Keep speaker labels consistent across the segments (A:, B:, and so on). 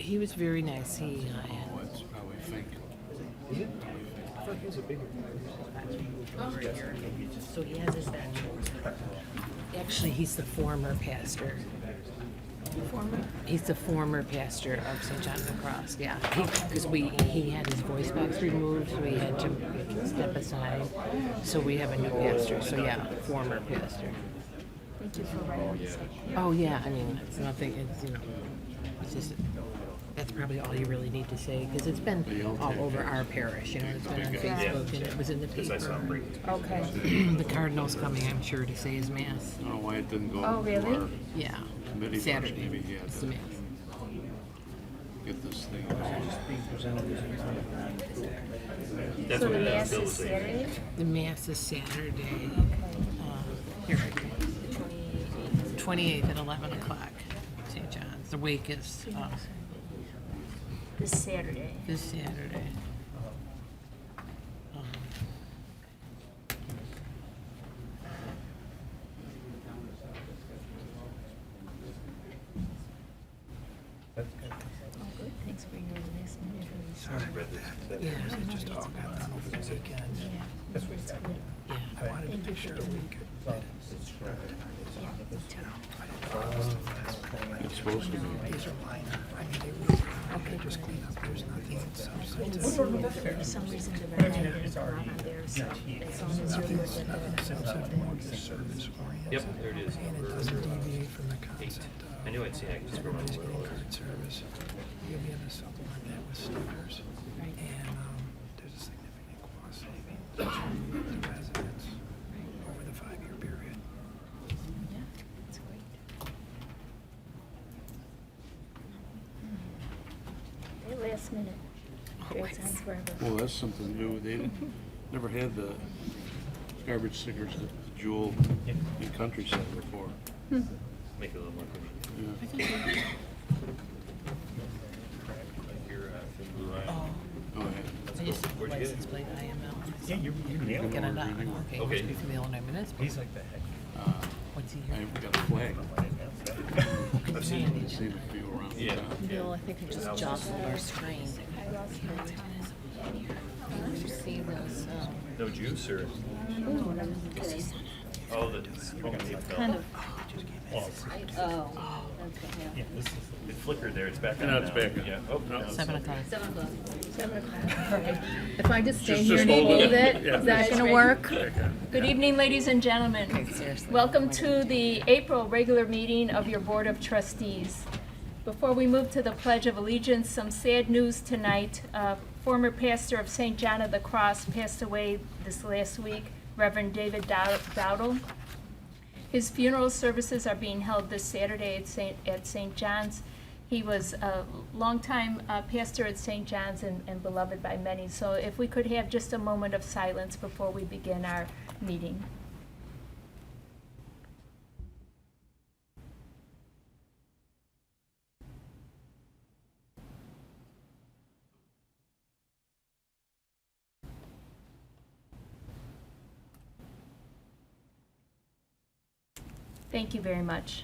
A: He was very nice. He
B: Oh, it's probably fake.
C: Is it? I thought he was a bigger.
A: so he has his bachelor. Actually, he's the former pastor. He's the former pastor of St. John of the Cross. Yeah, because he had his voice box removed, so he had to step aside. So we have a new pastor. So yeah, former pastor.
D: Thank you for writing this.
A: Oh yeah, I mean it's nothing. It's it's just that's probably all you really need to say because it's been all over our parish. It's been on Facebook and it was in the paper.
D: Okay.
A: The cardinal's coming, I'm sure, to say his mass.
B: I don't know why it didn't go.
D: Oh, really?
B: To our
A: Yeah,
B: committee first.
A: Saturday.
B: Maybe he had
A: It's the
B: to
A: mass.
B: get this thing.
C: Being presented as
D: So the mass is Saturday?
A: The mass is Saturday. Here, 28th at 11 o'clock. St. John's. The wake is
D: This Saturday.
A: this Saturday.
D: Oh, good. Thanks for your last minute release.
A: Yeah,
C: just talk over the weekend.
D: Yeah.
C: That's what it's
A: yeah.
C: I wanted to make sure we could.
B: It's supposed to be.
C: These are minor. I mean, they really, okay, just clean up. There's nothing substantive.
D: For some reason, the red light is not on there, so as long as you're good with that.
C: Sensitive more to service oriented.
E: Yep, there it is.
C: And it doesn't deviate from the concept of.
E: I knew I'd see it, just for
C: Everybody's
E: one
C: getting
E: little.
C: card service. You'll be able to supplement that with stickers. And there's a significant cost savings to residents over the 5-year period.
D: Yeah, that's great. That last minute. Drags on forever.
B: Well, that's something new. They never had the garbage stickers at Jewel in Countryside before.
E: Make it a little more convenient.
B: Yeah.
E: Here, from Blue Line.
B: Oh, yeah.
A: I just have a
E: Where'd you get
A: license
E: it?
A: plate IML.
F: Yeah, you nailed
A: Get
F: it.
A: it on. Okay,
E: Okay.
A: must be from the Illinois Municipal.
F: He's like the heck.
A: What's he
B: I
A: here?
B: got a flag.
E: I've seen
B: I've seen a few around
E: Yeah.
B: town.
A: Bill, I think I just jostled our screen. Did you see those?
E: No juice or? Oh, the
D: Kind of.
F: Oh, yeah, this is.
E: It flickered there. It's back on
B: No, it's
E: now.
B: back on.
E: Yeah. Oh, no.
A: 7 o'clock.
D: 7 o'clock. Right. If I just stay
B: Just
D: here and
B: hold
D: hold
B: it.
D: it,
B: Yeah.
D: is that gonna work?
B: Okay.
D: Good evening, ladies and gentlemen.
A: Seriously.
D: Welcome to the April regular meeting of your Board of Trustees. Before we move to the Pledge of Allegiance, some sad news tonight. Former pastor of St. John of the Cross passed away this last week, Reverend David Dowdle. His funeral services are being held this Saturday at St. John's. He was a longtime pastor at St. John's and beloved by many. So if we could have just a moment of silence before we begin our meeting. Thank you very much.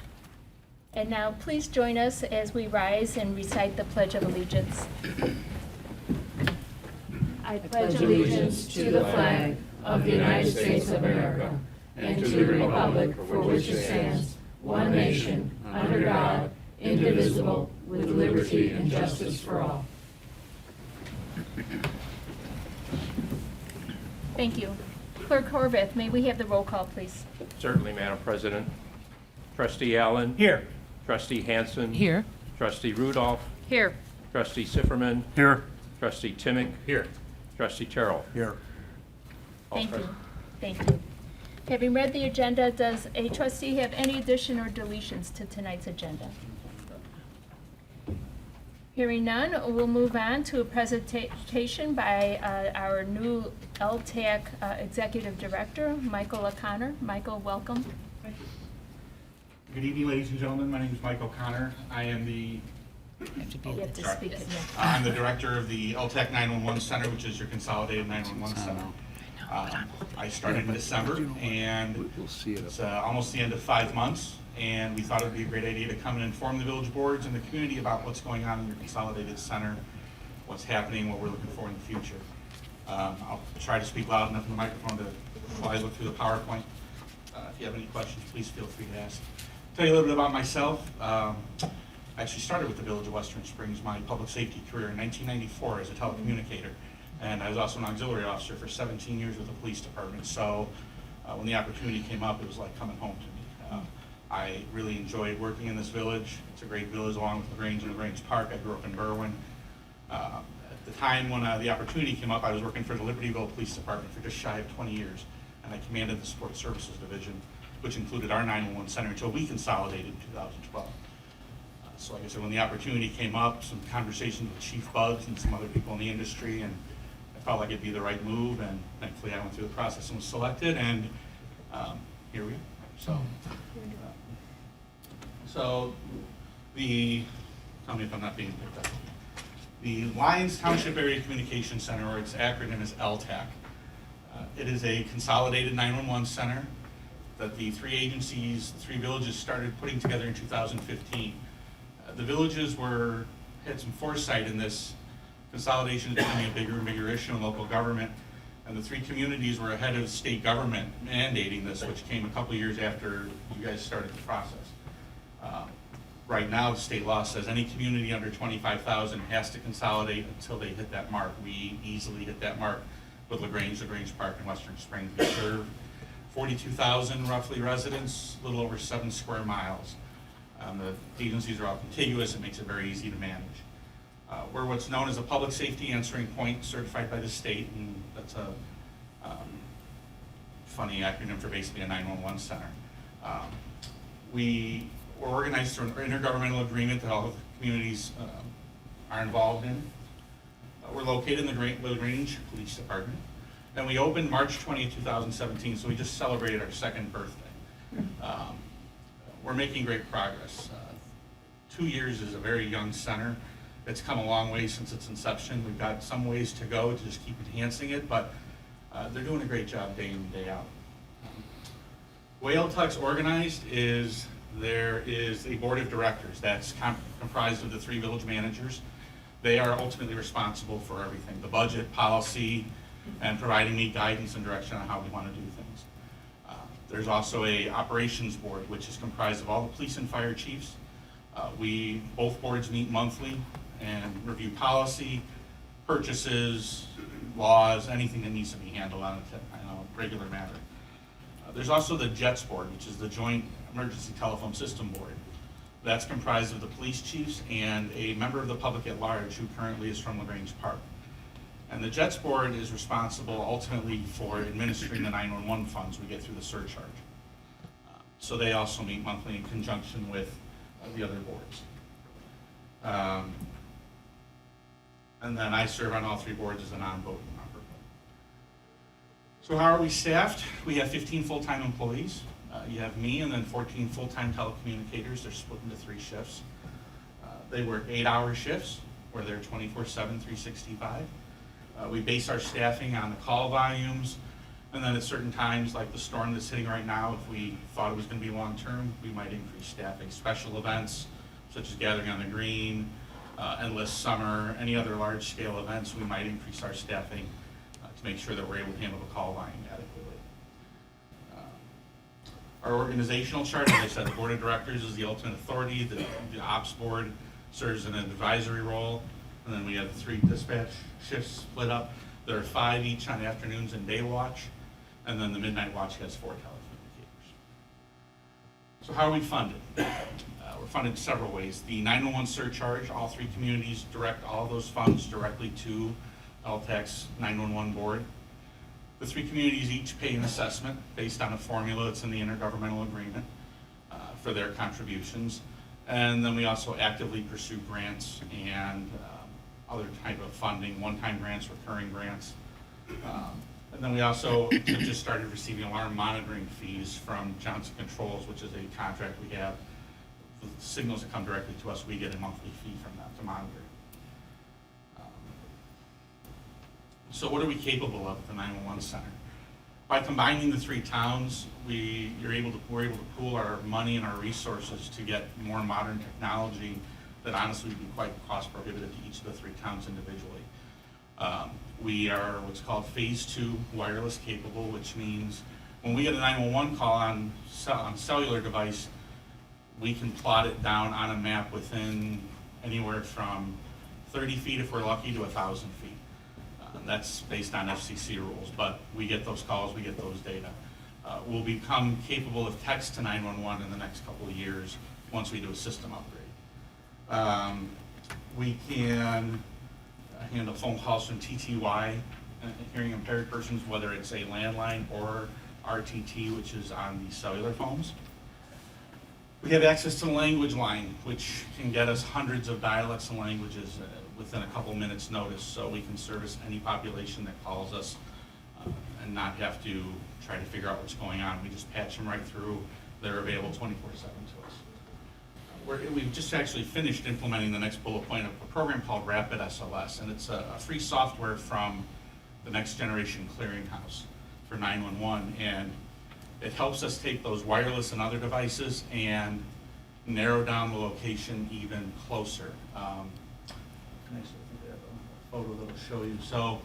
D: And now, please join us as we rise and recite the Pledge of Allegiance. I pledge allegiance to the flag of the United States of America and to the republic for which it stands, one nation, under God, indivisible, with liberty and justice for all. Thank you. Clerk Horvath, may we have the roll call, please?
E: Certainly, Madam President. Trustee Allen.
F: Here.
E: Trustee Hansen.
A: Here.
E: Trustee Rudolph.
D: Here.
E: Trustee Sifferman.
B: Here.
E: Trustee Timick.
F: Here.
E: Trustee Terrell.
F: Here.
E: All
D: Thank you.
E: present.
D: Thank you. Having read the agenda, does a trustee have any addition or deletions to tonight's agenda? Hearing none, we'll move on to a presentation by our new LTAC Executive Director, Michael O'Connor. Michael, welcome.
G: Good evening, ladies and gentlemen. My name is Mike O'Connor. I am the
D: You have to
G: Sorry.
D: speak it.
G: I'm the director of the LTAC 911 Center, which is your consolidated 911 center. I started in December, and
B: We'll see it.
G: it's almost the end of 5 months. and we thought it would be a great idea to come and inform the village boards and the community about what's going on in your consolidated center, what's happening, what we're looking for in the future. I'll try to speak loud enough in the microphone while I look through the PowerPoint. If you have any questions, please feel free to ask. Tell you a little bit about myself. I actually started with the Village of Western Springs, my public safety career in 1994 as a telecommunicator. And I was also an auxiliary officer for 17 years with the police department. So when the opportunity came up, it was like coming home to me. I really enjoyed working in this village. It's a great village along with LaGrange and LaGrange Park. I grew up in Berwyn. At the time when the opportunity came up, I was working for the Libertyville Police Department for just shy of 20 years. And I commanded the Support Services Division, which included our 911 center until we consolidated in 2012. So like I said, when the opportunity came up, some conversations with Chief Bugs and some other people in the industry, and I felt like it'd be the right move, and thankfully I went through the process and was selected, and here we are. So tell me if I'm not being picked up. The Lyons Township Area Communication Center, or its acronym is LTAC. It is a consolidated 911 center that the three agencies, the three villages started putting together in 2015. The villages had some foresight in this. Consolidation is becoming a bigger and bigger issue in local government, and the three communities were ahead of state government mandating this, which came a couple years after you guys started the process. Right now, the state law says any community under 25,000 has to consolidate until they hit that mark. We easily hit that mark with LaGrange Park, and Western Springs. We serve 42,000 roughly residents, a little over 7 square miles. The agencies are all contiguous. It makes it very easy to manage. We're what's known as a public safety answering point certified by the state, and that's a funny acronym for basically a 911 center. We're organized through an intergovernmental agreement that all of the communities are involved in. We're located in the LaGrange Police Department, and we opened March 20th, 2017, so we just celebrated our second birthday. We're making great progress. 2 years is a very young center. It's come a long way since its inception. We've got some ways to go to just keep enhancing it, but they're doing a great job day in and day out. The way LTAC's organized is there is a board of directors that's comprised of the three village managers. They are ultimately responsible for everything, the budget, policy, and providing me guidance and direction on how we want to do things. There's also a operations board, which is comprised of all the police and fire chiefs. Both boards meet monthly and review policy, purchases, laws, anything that needs to be handled on a regular matter. There's also the JETS board, which is the Joint Emergency Telephone System Board. That's comprised of the police chiefs and a member of the public at large who currently is from LaGrange Park. And the JETS board is responsible ultimately for administering the 911 funds we get through the surcharge. So they also meet monthly in conjunction with the other boards. And then I serve on all three boards as a non-voting member. So how are we staffed? We have 15 full-time employees. You have me and then 14 full-time telecommunicators. They're split into 3 shifts. They work 8-hour shifts where they're 24/7, 365. We base our staffing on the call volumes, and then at certain times, like the storm that's hitting right now, if we thought it was going to be long-term, we might increase staffing. Special events, such as Gathering on the Green, Endless Summer, any other large-scale events, we might increase our staffing to make sure that we're able to handle the call volume adequately. Our organizational chart, as I said, the board of directors is the ultimate authority. The ops board serves in an advisory role. And then we have the 3 dispatch shifts split up. There are 5 each on afternoons and day watch. And then the midnight watch has 4 telecommunicators. So how are we funded? We're funded in several ways. The 911 surcharge, all 3 communities direct all those funds directly to LTAC's 911 board. The 3 communities each pay an assessment based on a formula that's in the intergovernmental agreement for their contributions. And then we also actively pursue grants and other type of funding, one-time grants, recurring grants. And then we also have just started receiving alarm monitoring fees from Johnson Controls, which is a contract we have. The signals that come directly to us, we get a monthly fee from them to monitor. So what are we capable of at the 911 center? By combining the three towns, we're able to pool our money and our resources to get more modern technology that honestly would be quite cost prohibitive to each of the three towns individually. We are what's called phase 2 wireless capable, which means when we get a 911 call on cellular device, we can plot it down on a map within anywhere from 30 feet if we're lucky to 1,000 feet. That's based on FCC rules, but we get those calls, we get those data. We'll become capable of text to 911 in the next couple of years once we do a system upgrade. We can handle phone calls from TTY, hearing impaired persons, whether it's a landline or RTT, which is on the cellular phones. We have access to the language line, which can get us hundreds of dialects and languages within a couple minutes notice, so we can service any population that calls us and not have to try to figure out what's going on. We just patch them right through. They're available 24/7 to us. We've just actually finished implementing the next bullet point of a program called Rapid SOS, and it's a free software from the Next Generation Clearinghouse for 911, and it helps us take those wireless and other devices and narrow down the location even closer. I think I have a photo that'll show you. So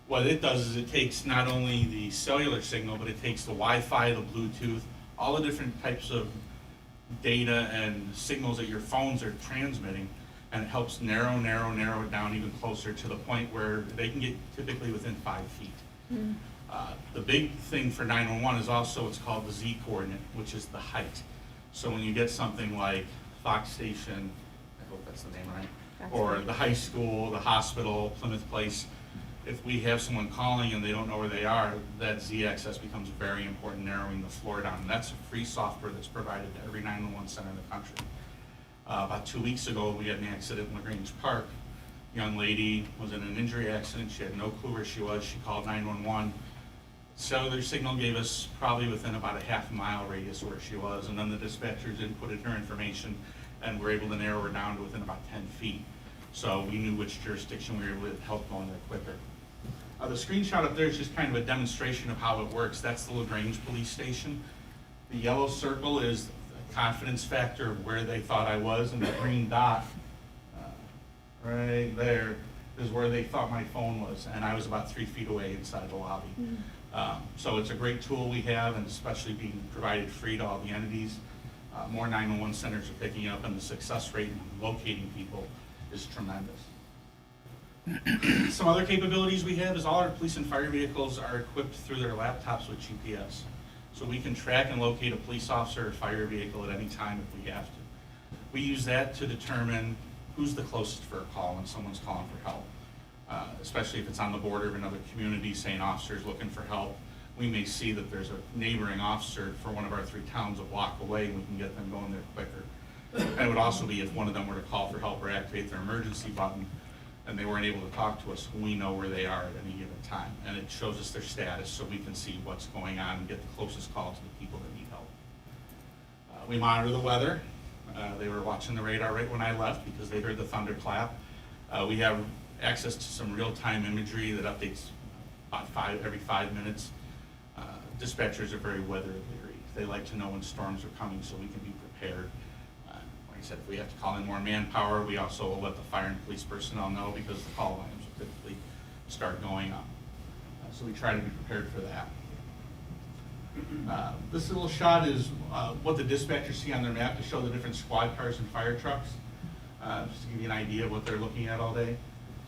G: what it does is it takes not only the cellular signal, but it takes the Wi-Fi, the Bluetooth, all the different types of data and signals that your phones are transmitting, and it helps narrow it down even closer to the point where they can get typically within 5 feet. The big thing for 911 is also what's called the Z coordinate, which is the height. So when you get something like Fox Station, I hope that's the name right, or the high school, the hospital, Plymouth Place, if we have someone calling and they don't know where they are, that Z-axis becomes very important, narrowing the floor down. And that's a free software that's provided to every 911 center in the country. About 2 weeks ago, we had an accident in LaGrange Park. Young lady was in an injury accident. She had no clue where she was. She called 911. Cellular signal gave us probably within about a half-mile radius where she was, and then the dispatchers inputted her information and were able to narrow her down to within about 10 feet. So we knew which jurisdiction we were able to help go in there quicker. The screenshot up there is just kind of a demonstration of how it works. That's the LaGrange Police Station. The yellow circle is the confidence factor of where they thought I was, and the green dot right there is where they thought my phone was, and I was about 3 feet away inside the lobby. So it's a great tool we have, and especially being provided free to all the entities. More 911 centers are picking up, and the success rate in locating people is tremendous. Some other capabilities we have is all our police and fire vehicles are equipped through their laptops with GPS. So we can track and locate a police officer or fire vehicle at any time if we have to. We use that to determine who's the closest for a call when someone's calling for help. Especially if it's on the border of another community, saying officer's looking for help. We may see that there's a neighboring officer for one of our 3 towns a block away, and we can get them going there quicker. And it would also be if one of them were to call for help or activate their emergency button, and they weren't able to talk to us, we know where they are at any given time. And it shows us their status so we can see what's going on and get the closest call to the people that need help. We monitor the weather. They were watching the radar right when I left because they heard the thunderclap. We have access to some real-time imagery that updates about every 5 minutes. Dispatchers are very weather leery. They like to know when storms are coming so we can be prepared. Like I said, if we have to call in more manpower, we also will let the fire and police personnel know because the call volumes will typically start going up. So we try to be prepared for that. This little shot is what the dispatchers see on their map to show the different squad cars and fire trucks. Just to give you an idea of what they're looking at all day.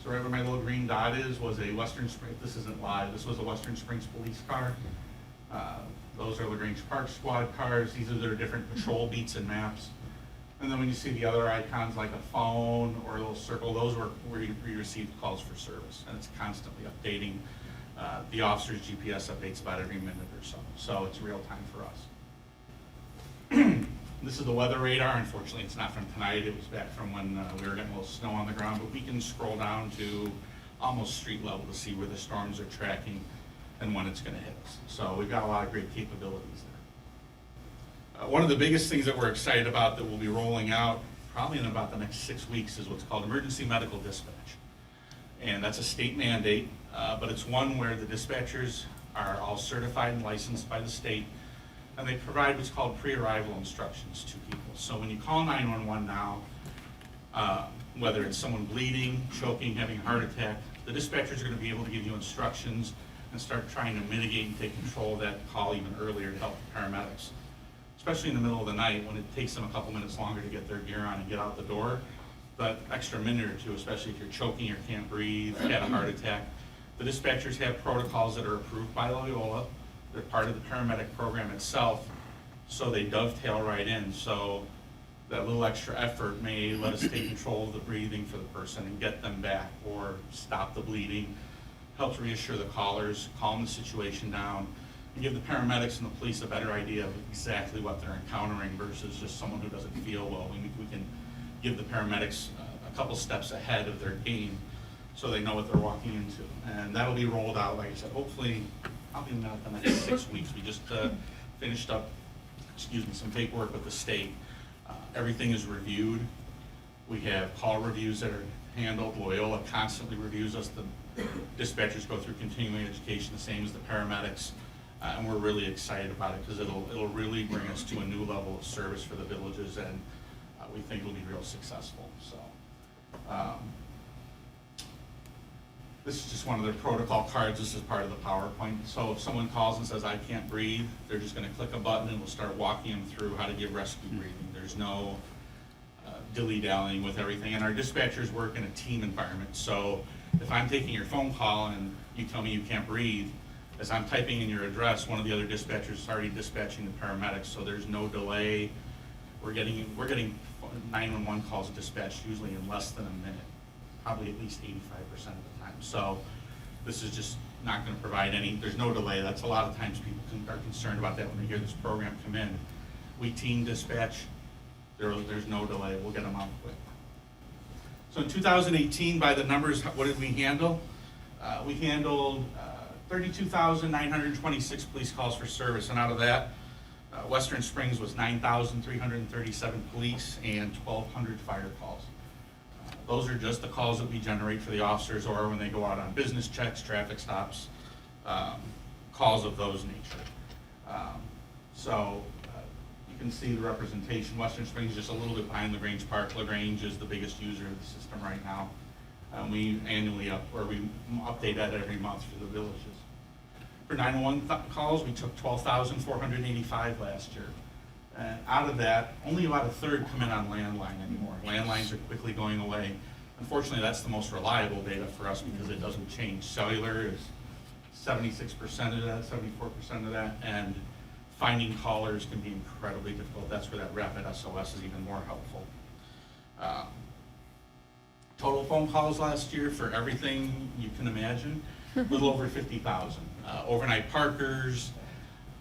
G: So right where my little green dot is was a Western Springs, this isn't live, this was a Western Springs police car. Those are LaGrange Park squad cars. These are their different patrol beats and maps. And then when you see the other icons like a phone or a little circle, those were where you received calls for service. And it's constantly updating. The officer's GPS updates about every minute or so. So it's real time for us. This is the weather radar. Unfortunately, it's not from tonight. It was back from when we were getting a little snow on the ground. But we can scroll down to almost street level to see where the storms are tracking and when it's going to hit us. So we've got a lot of great capabilities there. One of the biggest things that we're excited about that we'll be rolling out probably in about the next 6 weeks is what's called emergency medical dispatch. And that's a state mandate, but it's one where the dispatchers are all certified and licensed by the state, and they provide what's called pre-arrival instructions to people. So when you call 911 now, whether it's someone bleeding, choking, having a heart attack, the dispatchers are going to be able to give you instructions and start trying to mitigate and take control of that call even earlier to help the paramedics. Especially in the middle of the night when it takes them a couple minutes longer to get their gear on and get out the door. That extra minute or two, especially if you're choking or can't breathe, had a heart attack, the dispatchers have protocols that are approved by Loyola. They're part of the paramedic program itself, so they dovetail right in. So that little extra effort may let us take control of the breathing for the person and get them back, or stop the bleeding, helps reassure the callers, calm the situation down, and give the paramedics and the police a better idea of exactly what they're encountering versus just someone who doesn't feel well. We can give the paramedics a couple steps ahead of their game so they know what they're walking into. And that'll be rolled out, like I said, hopefully, probably not the next 6 weeks. We just finished up, some paperwork with the state. Everything is reviewed. We have call reviews that are handled. Loyola constantly reviews us. The dispatchers go through continuing education, the same as the paramedics. And we're really excited about it because it'll really bring us to a new level of service for the villages, and we think it'll be real successful. So this is just one of their protocol cards. This is part of the PowerPoint. So if someone calls and says, I can't breathe, they're just going to click a button and we'll start walking them through how to give rescue breathing. There's no dilly-dallying with everything. And our dispatchers work in a team environment. So if I'm taking your phone call and you tell me you can't breathe, as I'm typing in your address, one of the other dispatchers is already dispatching the paramedics, so there's no delay. We're getting 911 calls dispatched usually in less than a minute, probably at least 85% of the time. So this is just not going to provide there's no delay. That's a lot of times people are concerned about that when they hear this program come in. We team dispatch, there's no delay. We'll get them out quick. So in 2018, by the numbers, what did we handle? We handled 32,926 police calls for service, and out of that, Western Springs was 9,337 police and 1,200 fire calls. Those are just the calls that we generate for the officers or when they go out on business checks, traffic stops, calls of those nature. So you can see the representation. Western Springs is just a little bit behind LaGrange Park. LaGrange is the biggest user of the system right now. We annually we update that every month for the villages. For 911 calls, we took 12,485 last year. And out of that, only about a third come in on landline anymore. Landlines are quickly going away. Unfortunately, that's the most reliable data for us because it doesn't change. Cellular is 76% of that, 74% of that, and finding callers can be incredibly difficult. That's where that rapid SOS is even more helpful. Total phone calls last year for everything you can imagine, a little over 50,000. Overnight parkers,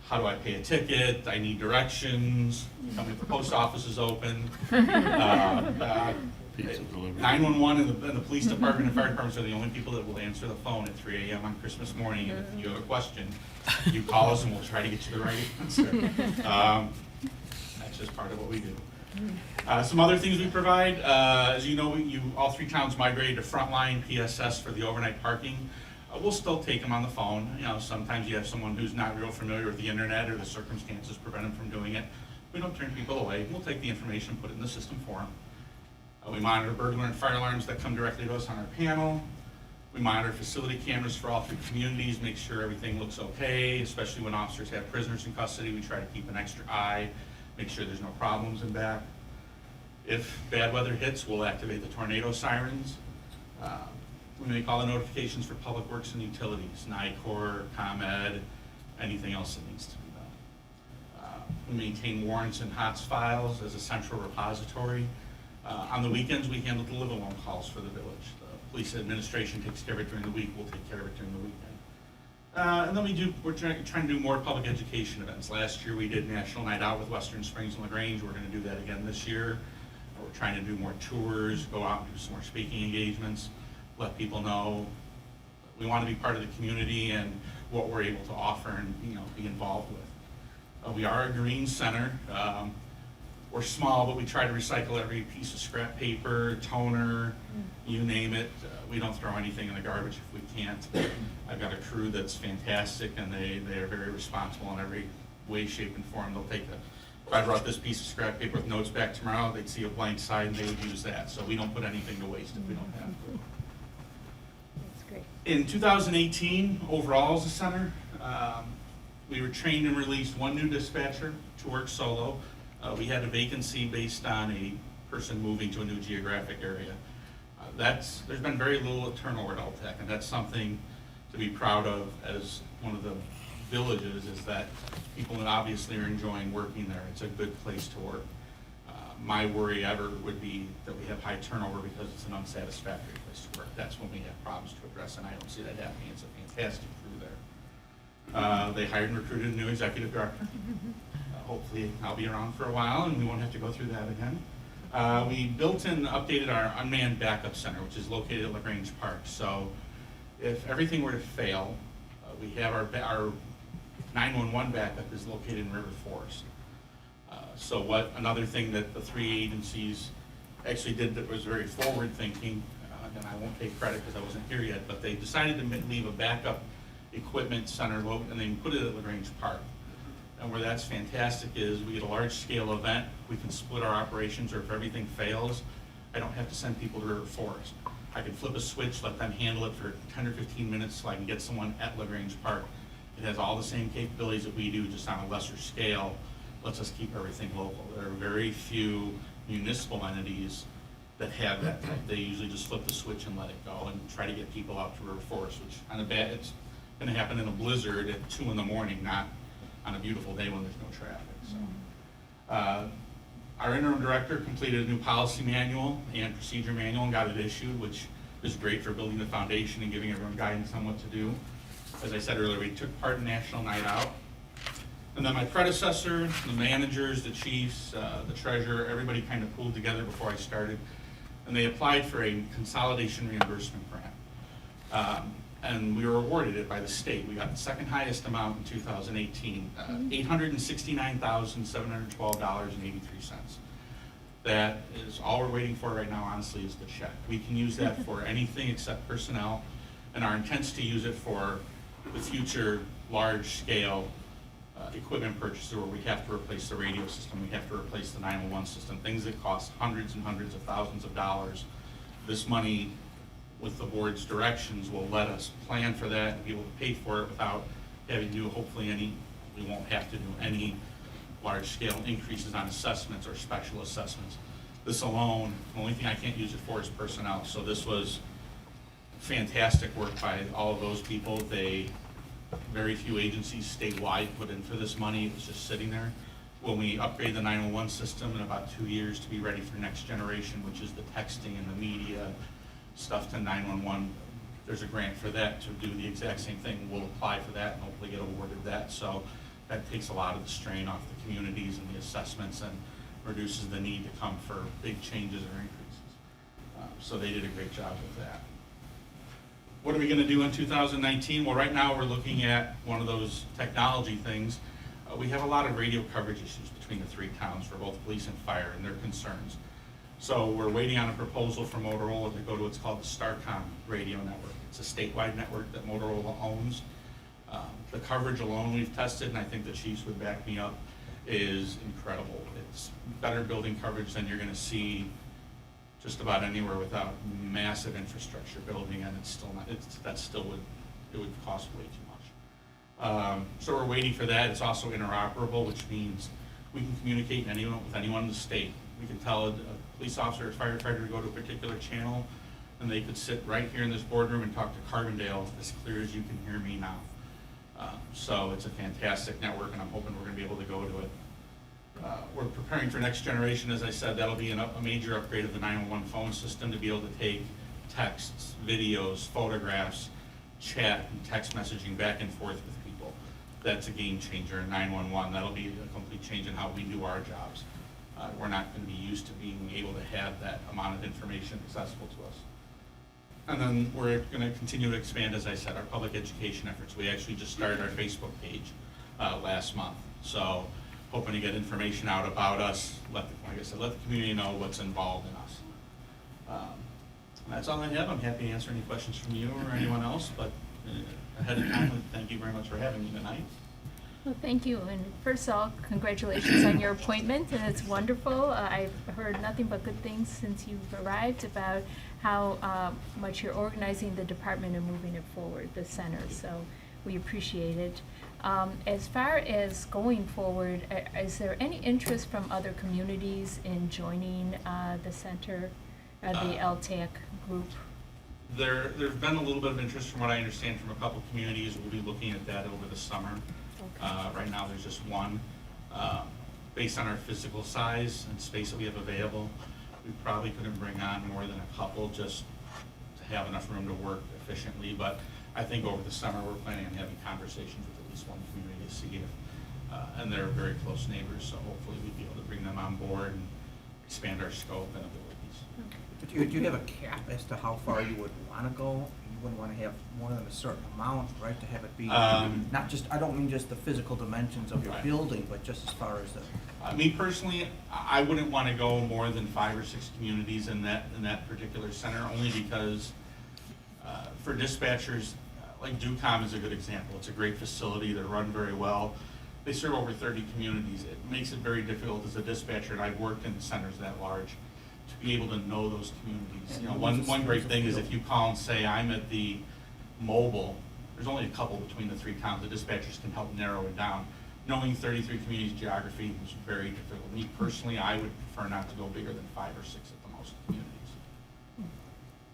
G: how do I pay a ticket? I need directions. Tell me if the post office is open.
B: Pizza delivery.
G: 911 and the police department and fire departments are the only people that will answer the phone at 3 a.m. on Christmas morning. And if you have a question, you call us and we'll try to get you the right answer. That's just part of what we do. Some other things we provide, as you know, all three towns migrated to Frontline PSS for the overnight parking. We'll still take them on the phone. You know, sometimes you have someone who's not real familiar with the internet or the circumstances prevent them from doing it. We don't turn people away. We'll take the information, put it in the system for them. We monitor burglar and fire alarms that come directly to us on our panel. We monitor facility cameras for all three communities, make sure everything looks okay, especially when officers have prisoners in custody. We try to keep an extra eye, make sure there's no problems in back. If bad weather hits, we'll activate the tornado sirens. We make all the notifications for public works and utilities, NICOR, ComEd, anything else that needs to be done. We maintain warrants and HOTS files as a central repository. On the weekends, we handle the live-alone calls for the village. The police administration takes care of it during the week. We'll take care of it during the weekend. And then we're trying to do more public education events. Last year, we did National Night Out with Western Springs and LaGrange. We're going to do that again this year. We're trying to do more tours, go out and do some more speaking engagements, let people know we want to be part of the community and what we're able to offer and be involved with. We are a green center. We're small, but we try to recycle every piece of scrap paper, toner, you name it. We don't throw anything in the garbage if we can't. I've got a crew that's fantastic, and they are very responsible in every way, shape, and form. They'll take if I brought this piece of scrap paper with notes back tomorrow, they'd see a blank side and they would use that. So we don't put anything to waste if we don't have to.
D: That's great.
G: In 2018, overall as a center, we were trained and released one new dispatcher to work solo. We had a vacancy based on a person moving to a new geographic area. There's been very little turnover at Altech, and that's something to be proud of as one of the villages, is that people obviously are enjoying working there. It's a good place to work. My worry ever would be that we have high turnover because it's an unsatisfactory place to work. That's when we have problems to address, and I don't see that happening. It's a fantastic crew there. They hired and recruited a new executive director. Hopefully I'll be around for a while and we won't have to go through that again. We built and updated our unmanned backup center, which is located at LaGrange Park. So if everything were to fail, we have our 911 backup is located in River Forest. So another thing that the three agencies actually did that was very forward thinking, and I won't take credit because I wasn't here yet, but they decided to leave a backup equipment center and they put it at LaGrange Park. And where that's fantastic is we get a large scale event, we can split our operations, or if everything fails, I don't have to send people to River Forest. I can flip a switch, let them handle it for 10 or 15 minutes so I can get someone at LaGrange Park. It has all the same capabilities that we do, just on a lesser scale, lets us keep everything local. There are very few municipal entities that have that. They usually just flip the switch and let it go and try to get people out to River Forest, which it's gonna happen in a blizzard at 2 in the morning, not on a beautiful day when there's no traffic. So, our interim director completed a new policy manual and procedure manual and got it issued, which is great for building the foundation and giving everyone guidance on what to do. As I said earlier, we took part in National Night Out. And then my predecessor, the managers, the chiefs, the treasurer, everybody kind of pulled together before I started. And they applied for a consolidation reimbursement grant. And we were awarded it by the state. We got the second highest amount in 2018, $869,712.83. That is all we're waiting for right now, honestly, is the check. We can use that for anything except personnel, and our intent's to use it for the future large-scale equipment purchases where we have to replace the radio system, we have to replace the 911 system, things that cost hundreds and hundreds of thousands of dollars. This money, with the board's directions, will let us plan for that and be able to pay for it without having to do, hopefully, we won't have to do any large-scale increases on assessments or special assessments. This alone, the only thing I can't use it for is personnel. So this was fantastic work by all of those people. Very few agencies statewide put in for this money. It was just sitting there. When we upgrade the 911 system in about 2 years to be ready for next generation, which is the texting and the media stuff to 911, there's a grant for that to do the exact same thing. We'll apply for that and hopefully get awarded that. So that takes a lot of the strain off the communities and the assessments and reduces the need to come for big changes or increases. So they did a great job with that. What are we going to do in 2019? Well, right now we're looking at one of those technology things. We have a lot of radio coverage issues between the three towns for both police and fire and their concerns. So we're waiting on a proposal from Motorola to go to what's called the Starcom radio network. It's a statewide network that Motorola owns. The coverage alone we've tested, and I think the chiefs would back me up, is incredible. It's better building coverage than you're going to see just about anywhere without massive infrastructure building, and it's still not. It would cost way too much. So we're waiting for that. It's also interoperable, which means we can communicate with anyone in the state. We can tell a police officer or firefighter to go to a particular channel, and they could sit right here in this boardroom and talk to Carbondale as clear as you can hear me now. So it's a fantastic network, and I'm hoping we're going to be able to go to it. We're preparing for next generation. As I said, that'll be a major upgrade of the 911 phone system to be able to take texts, videos, photographs, chat, and text messaging back and forth with people. That's a game changer in 911. That'll be a complete change in how we do our jobs. We're not going to be used to being able to have that amount of information accessible to us. And then we're going to continue to expand, as I said, our public education efforts. We actually just started our Facebook page last month. So hoping to get information out about us, like I said, let the community know what's involved in us. That's all I have. I'm happy to answer any questions from you or anyone else, but ahead of time, thank you very much for having me tonight.
D: Well, thank you, and first of all, congratulations on your appointment, and it's wonderful. I've heard nothing but good things since you've arrived about how much you're organizing the department and moving it forward, the center, so we appreciate it. As far as going forward, is there any interest from other communities in joining the center, the LTAC group?
G: There's been a little bit of interest from what I understand from a couple communities. We'll be looking at that over the summer. Right now, there's just one. Based on our physical size and space that we have available, we probably couldn't bring on more than a couple just to have enough room to work efficiently. But I think over the summer, we're planning on having conversations with at least one community to see if, and they're very close neighbors, so hopefully we'd be able to bring them on board and expand our scope and abilities.
H: Do you have a cap as to how far you would want to go? You wouldn't want to have more than a certain amount, right, to have it be, not just, I don't mean just the physical dimensions of your
G: Right.
H: building, but just as far as the...
G: Me personally, I wouldn't want to go more than 5 or 6 communities in that particular center, only because for dispatchers, like DUCOM is a good example. It's a great facility. They're run very well. They serve over 30 communities. It makes it very difficult as a dispatcher, and I've worked in centers that large, to be able to know those communities. You know, one great thing is if you call and say, I'm at the mobile, there's only a couple between the 3 towns. The dispatchers can help narrow it down. Knowing 33 communities' geography is very difficult. Me personally, I would prefer not to go bigger than 5 or 6 at the most communities.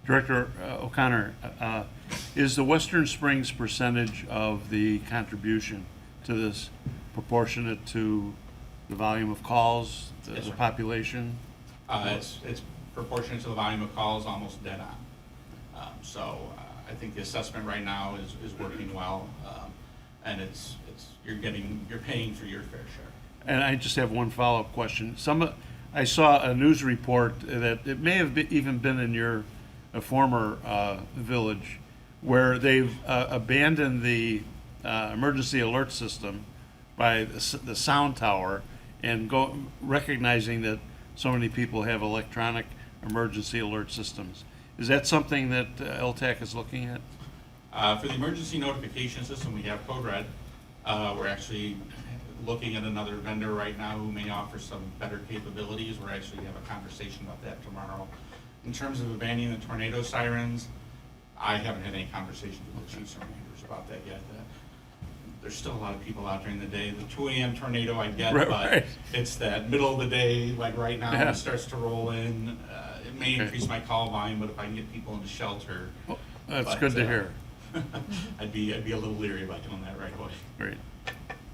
B: Director O'Connor, is the Western Springs percentage of the contribution to this proportionate to the volume of calls,
G: Yes,
B: the
G: sir.
B: population?
G: It's proportionate to the volume of calls, almost dead on. I think the assessment right now is working well, and you're paying for your fair share.
B: And I just have one follow-up question. I saw a news report that it may have even been in your former village, where they've abandoned the emergency alert system by the sound tower and recognizing that so many people have electronic emergency alert systems. Is that something that LTAC is looking at?
G: For the emergency notification system, we have Code Red. We're actually looking at another vendor right now who may offer some better capabilities. We're actually have a conversation about that tomorrow. In terms of abandoning the tornado sirens, I haven't had any conversations with the chiefs or managers about that yet. There's still a lot of people out during the day. The 2 a.m. tornado I get,
B: Right,
G: but
B: right.
G: it's that middle of the day, like right now, when
B: Yeah.
G: it starts to roll in. It may
B: Okay.
G: increase my call volume, but if I can get people into shelter,
B: Well, that's
G: But,
B: good to hear.
G: I'd be a little leery about doing that right away.
B: Great.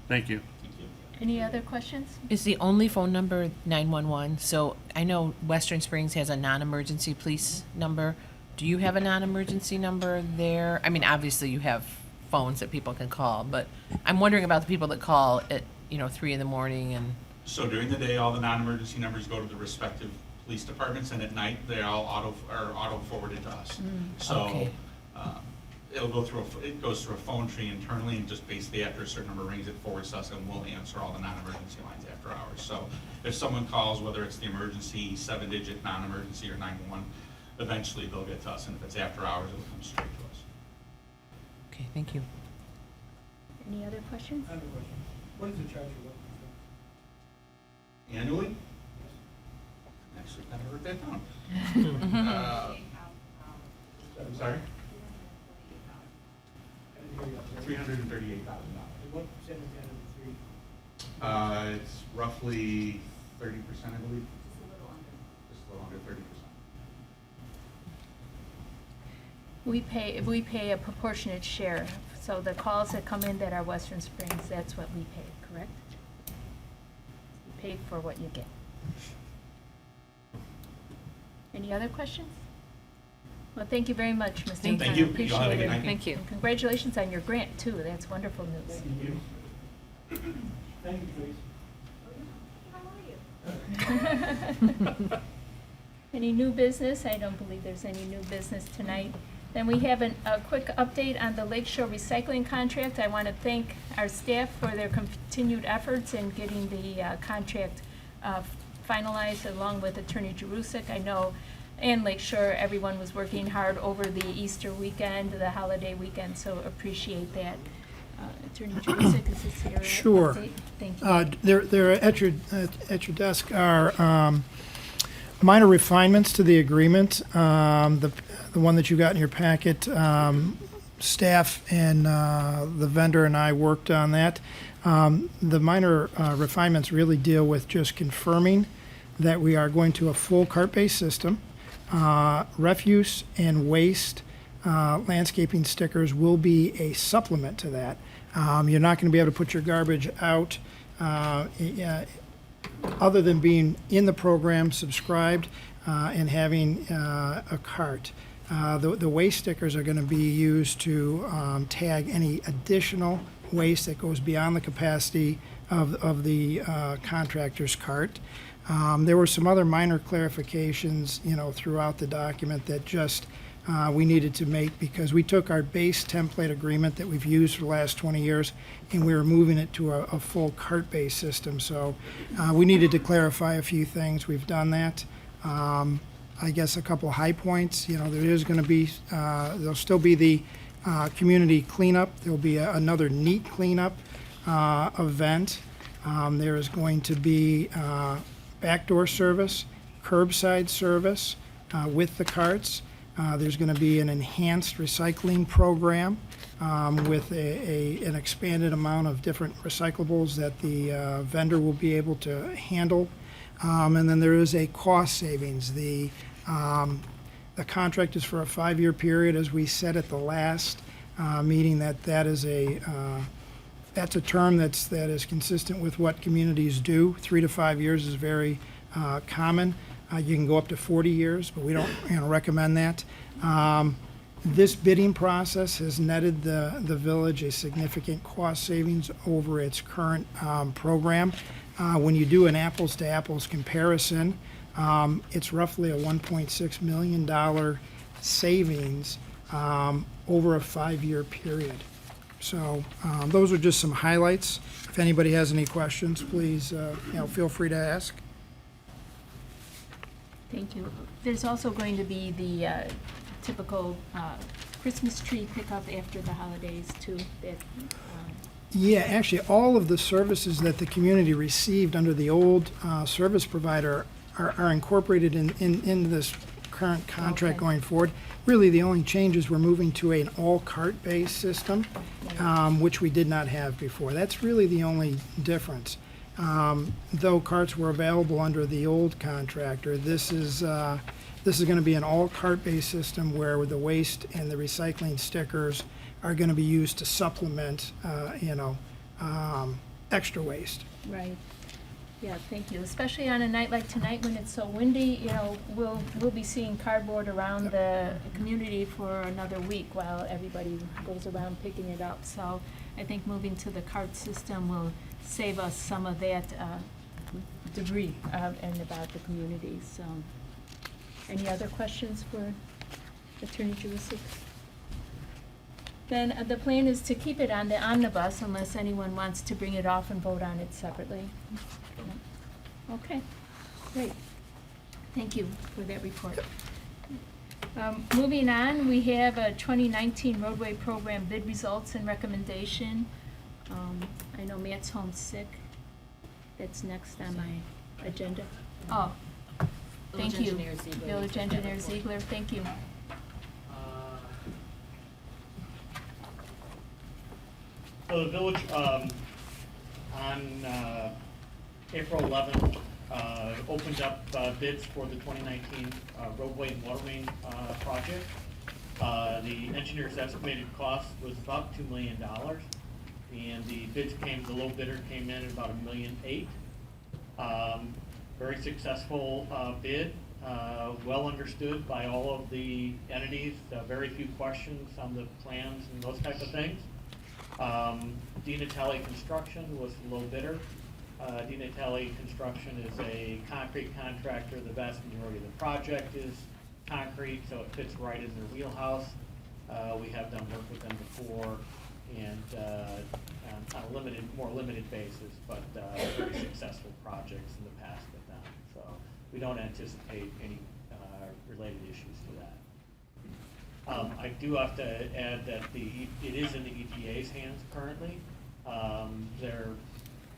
B: Thank you.
G: Thank you.
D: Any other questions?
A: Is the only phone number 911? So I know Western Springs has a non-emergency police number. Do you have a non-emergency number there? I mean, obviously you have phones that people can call, but I'm wondering about the people that call at, 3 in the morning and,
G: So during the day, all the non-emergency numbers go to the respective police departments, and at night, they're all auto forwarded to us. So,
A: okay.
G: it goes through a phone tree internally, and just basically after a certain number of rings, it forwards to us, and we'll answer all the non-emergency lines after hours. So if someone calls, whether it's the emergency, 7-digit non-emergency, or 911, eventually they'll get to us, and if it's after hours, it'll come straight to us.
A: okay, thank you.
D: Any other questions?
C: I have a question. What is the charge you're looking
G: Annually? Actually, I never wrote that down. I'm sorry?
C: for?
G: $338,000.
C: What percentage out of the 3?
G: It's roughly 30%, I believe. Just a little under 30%.
D: We pay a proportionate share, so the calls that come in that are Western Springs, that's what we pay, correct? You pay for what you get. Any other questions? Well, thank you very much, Mr.
A: Thank
D: O'Connor.
G: you.
D: Appreciate
G: Y'all have a
D: it.
G: good night.
A: Thank you.
D: And congratulations on your grant, too. That's wonderful news.
C: Thank you, Tracy.
D: Any new business? I don't believe there's any new business tonight. Then we have a quick update on the Lakeshore Recycling contract. I want to thank our staff for their continued efforts in getting the contract finalized along with Attorney Jerusik. I know and Lakeshore, everyone was working hard over the Easter weekend, the holiday weekend, so appreciate that. Attorney Jerusik, is this your
C: Sure.
D: update? Thank you.
C: There at your desk are minor refinements to the agreement. The one that you got in your packet, staff and the vendor and I worked on that. The minor refinements really deal with just confirming that we are going to a full cart-based system. Refuse and waste landscaping stickers will be a supplement to that. You're not going to be able to put your garbage out other than being in the program, subscribed, and having a cart. The waste stickers are going to be used to tag any additional waste that goes beyond the capacity of the contractor's cart. There were some other minor clarifications, throughout the document that just we needed to make because we took our base template agreement that we've used for the last 20 years and we were moving it to a full cart-based system. So we needed to clarify a few things. We've done that. I guess a couple of high points. There is going to be, there'll still be the community cleanup. There'll be another neat cleanup event. There is going to be backdoor service, curbside service with the carts. There's going to be an enhanced recycling program with an expanded amount of different recyclables that the vendor will be able to handle. And then there is a cost savings. The contract is for a 5-year period, as we said at the last meeting. That's a term that is consistent with what communities do. 3 to 5 years is very common. You can go up to 40 years, but we don't recommend that. This bidding process has netted the village a significant cost savings over its current program. When you do an apples-to-apples comparison, it's roughly a $1.6 million savings over a 5-year period. So those are just some highlights. If anybody has any questions, please feel free to ask.
D: Thank you. There's also going to be the typical Christmas tree pickup after the holidays too.
C: Yeah, actually, all of the services that the community received under the old service provider are incorporated into this current contract
D: Okay.
C: going forward. Really, the only change is we're moving to an all-cart-based system, which we did not have before. That's really the only difference. Though carts were available under the old contractor, this is going to be an all-cart-based system where the waste and the recycling stickers are going to be used to supplement, extra waste.
D: Right. Yeah, thank you. Especially on a night like tonight when it's so windy, we'll be seeing cardboard around the community for another week while everybody goes around picking it up. So I think moving to the cart system will save us some of that debris and about the community. So, any other questions for Attorney Jerusik? Then the plan is to keep it on the omnibus unless anyone wants to bring it off and vote on it separately. Okay, great. Thank you for that report. Moving on, we have a 2019 roadway program bid results and recommendation. I know Matt's home sick. That's next on my agenda. Oh, thank you. Village Engineer Ziegler, thank you.
F: So the village, on April 11th, opened up bids for the 2019 roadway and water main project. The engineer's estimated cost was about $2 million, and the the low bidder came in at about $1.8 million. Very successful bid, well understood by all of the entities, very few questions on the plans and those type of things. DiNatale Construction was the low bidder. DiNatale Construction is a concrete contractor. The vast majority of the project is concrete, so it fits right in their wheelhouse. We have done work with them before, and on a more limited basis, but very successful projects in the past with them. So we don't anticipate any related issues to that. I do have to add that it is in the EPA's hands currently.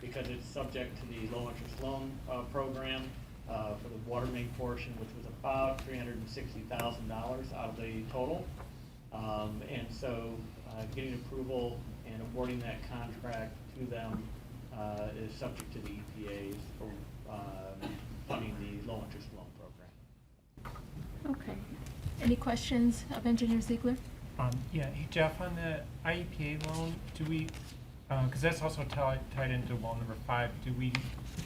F: Because it's subject to the low interest loan program for the water main portion, which was about $360,000 out of the total. And so getting approval and awarding that contract to them is subject to the EPA's funding the low interest loan program.
D: Okay. Any questions of Engineer Ziegler?
I: Yeah, hey Jeff, on the IEPA loan, do we, because that's also tied into well number 5,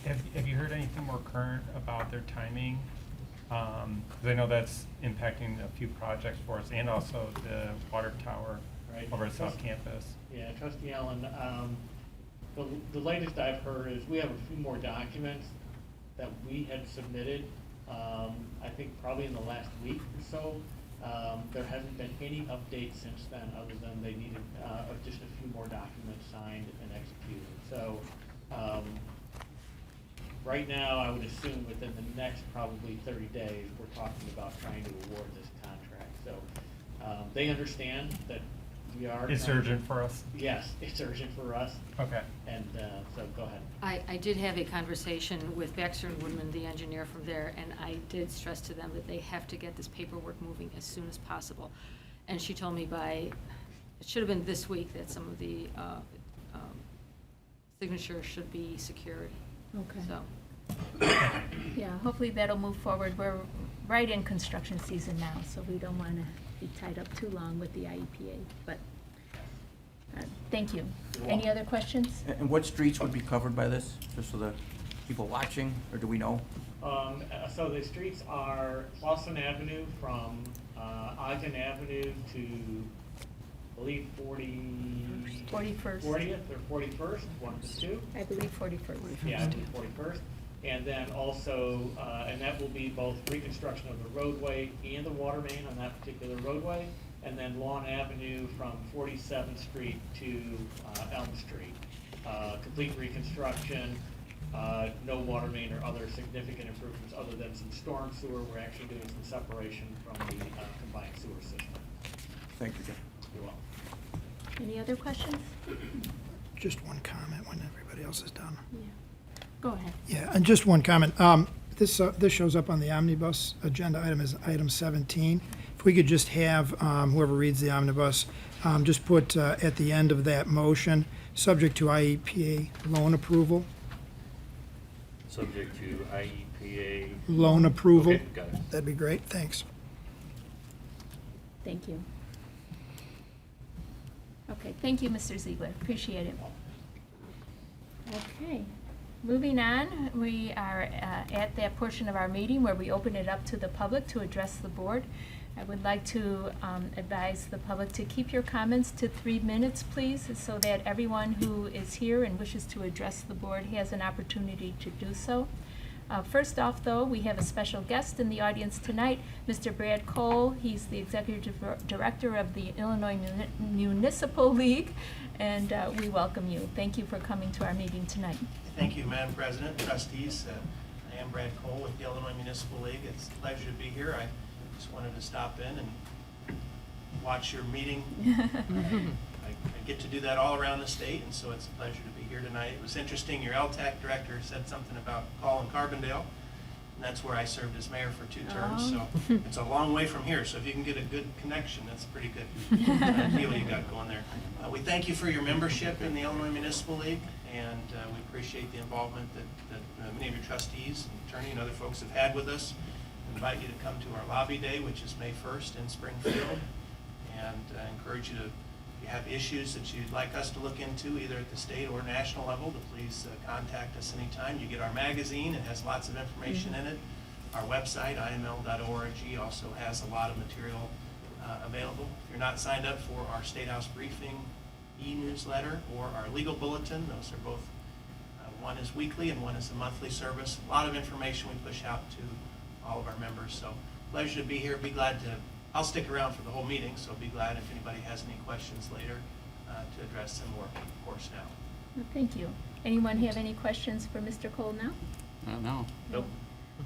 I: have you heard anything more current about their timing? Because I know that's impacting a few projects for us, and also the water tower
F: Right.
I: over at South Campus.
F: Yeah, Trustee Allen, the latest I've heard is we have a few more documents that we had submitted, I think probably in the last week or so. There hasn't been any updates since then, other than they needed just a few more documents signed and executed. So right now, I would assume within the next probably 30 days, we're talking about trying to award this contract. So they understand that we are.
I: It's urgent for us?
F: Yes, it's urgent for us.
I: Okay.
F: And so go ahead.
J: I did have a conversation with Baxter and Woodman, the engineer from there, and I did stress to them that they have to get this paperwork moving as soon as possible. And she told me it should have been this week that some of the signatures should be secured.
D: Okay.
J: So,
D: Yeah, hopefully that'll move forward. We're right in construction season now, so we don't want to be tied up too long with the IEPA, but thank you. Any other questions?
H: And what streets would be covered by this, just so the people watching, or do we know?
F: So the streets are Clausen Avenue from Ogden Avenue to, I believe,
D: 41st.
F: 40th or 41st, one of the two.
D: I believe 41st.
F: Yeah, 41st. And then also, and that will be both reconstruction of the roadway and the water main on that particular roadway. And then Lawn Avenue from 47th Street to Elm Street. Complete reconstruction, no water main or other significant improvements other than some storm sewer. We're actually doing some separation from the combined sewer system.
H: Thank you, Jeff.
F: You're welcome.
D: Any other questions?
C: Just one comment when everybody else is done.
D: Yeah. Go ahead.
C: Yeah, and just one comment. This shows up on the omnibus agenda item as item 17. If we could just have whoever reads the omnibus, just put at the end of that motion, subject to IEPA loan approval.
K: Subject to IEPA.
C: Loan approval.
K: Okay, got it.
C: That'd be great, thanks.
D: Thank you. Okay, thank you, Mr. Ziegler. Appreciate it. Okay, moving on, we are at that portion of our meeting where we open it up to the public to address the board. I would like to advise the public to keep your comments to 3 minutes, please, so that everyone who is here and wishes to address the board has an opportunity to do so. First off, though, we have a special guest in the audience tonight, Mr. Brad Cole. He's the Executive Director of the Illinois Municipal League, and we welcome you. Thank you for coming to our meeting tonight.
L: Thank you, Madam President, trustees. I am Brad Cole with the Illinois Municipal League. It's a pleasure to be here. I just wanted to stop in and watch your meeting. I get to do that all around the state, and so it's a pleasure to be here tonight. It was interesting, your LTAC director said something about Colin Carbondale, and that's where I served as mayor for 2 terms, so it's a long way from here. So if you can get a good connection, that's a pretty good deal you got going there. We thank you for your membership in the Illinois Municipal League, and we appreciate the involvement that many of your trustees and attorney and other folks have had with us. I invite you to come to our lobby day, which is May 1st in Springfield, and I encourage you to, if you have issues that you'd like us to look into, either at the state or national level, to please contact us anytime. You get our magazine, it has lots of information in it. Our website, iml.org, also has a lot of material available. If you're not signed up for our State House Briefing e-newsletter or our legal bulletin, those are both, one is weekly and one is a monthly service. A lot of information we push out to all of our members. So pleasure to be here. Be glad to I'll stick around for the whole meeting, so be glad if anybody has any questions later to address them or, of course, now.
D: Well, thank you. Anyone have any questions for Mr. Cole now?
B: No.
L: Nope.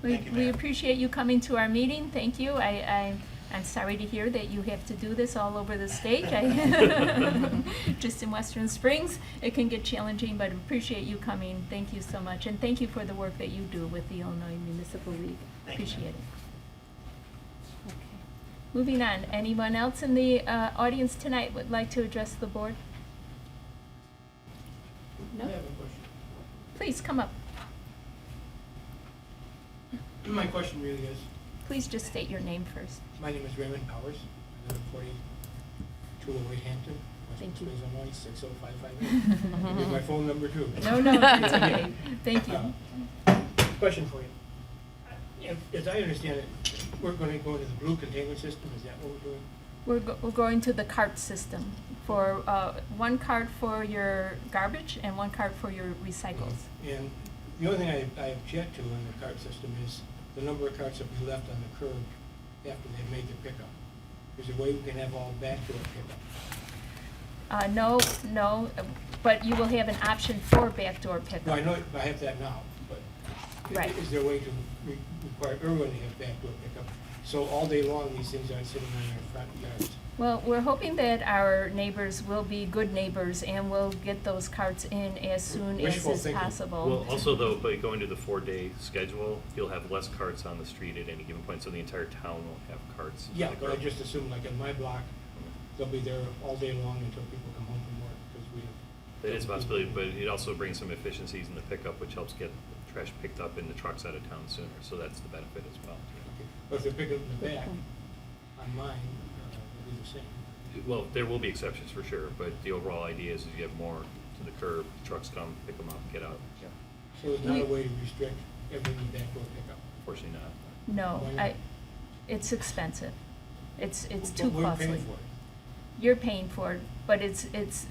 D: We
L: Thank you,
D: we
L: ma'am.
D: appreciate you coming to our meeting. Thank you. I'm sorry to hear that you have to do this all over the state. Just in Western Springs, it can get challenging, but appreciate you coming. Thank you so much. And thank you for the work that you do with the Illinois Municipal League.
L: Thank you, ma'am.
D: Appreciate it. Okay. Moving on. Anyone else in the audience tonight would like to address the board? No?
K: I have a question.
D: Please come up.
K: My question really is,
D: Please just state your name first.
K: my name is Raymond Powers. I live at 4208 Hampton, Western
D: Thank you.
K: Springs, Illinois, 60558. Here's my phone number too.
D: No, no, it's okay. Thank you.
K: Question for you. As I understand it, we're going to go into the blue containment system, is that what we're doing?
D: We're going to the cart system for, one cart for your garbage and one cart for your recycles.
K: And the only thing I object to in the cart system is the number of carts that we left on the curb after they've made their pickup. Is there a way we can have all backdoor pickup?
D: No, but you will have an option for backdoor
K: No, I
D: pickup.
K: know I have that now, but
D: Right.
K: is there a way to require everyone to have backdoor pickup? So all day long, these things aren't sitting on their front yards.
D: Well, we're hoping that our neighbors will be good neighbors and will get those carts in as soon as
K: Wishful
D: is
K: thinking.
D: possible.
M: Well, also though, by going to the 4-day schedule, you'll have less carts on the street at any given point, so the entire town will have carts.
K: Yeah, but I just assume like in my block, they'll be there all day long until people come home from work, because we have.
M: That is a possibility, but it also brings some efficiencies in the pickup, which helps get trash picked up in the trucks out of town sooner, so that's the benefit as well.
K: Okay. But if they're picking up in the back, on mine, it'll be the same.
M: Well, there will be exceptions for sure, but the overall idea is you have more to the curb, trucks come, pick them up, get out.
K: So there's not a way to restrict everything backdoor pickup?
M: Unfortunately not.
D: No,
K: Why not?
D: it's expensive. It's
K: But
D: too
K: we're
D: costly.
K: paying for it.
D: You're paying for it, but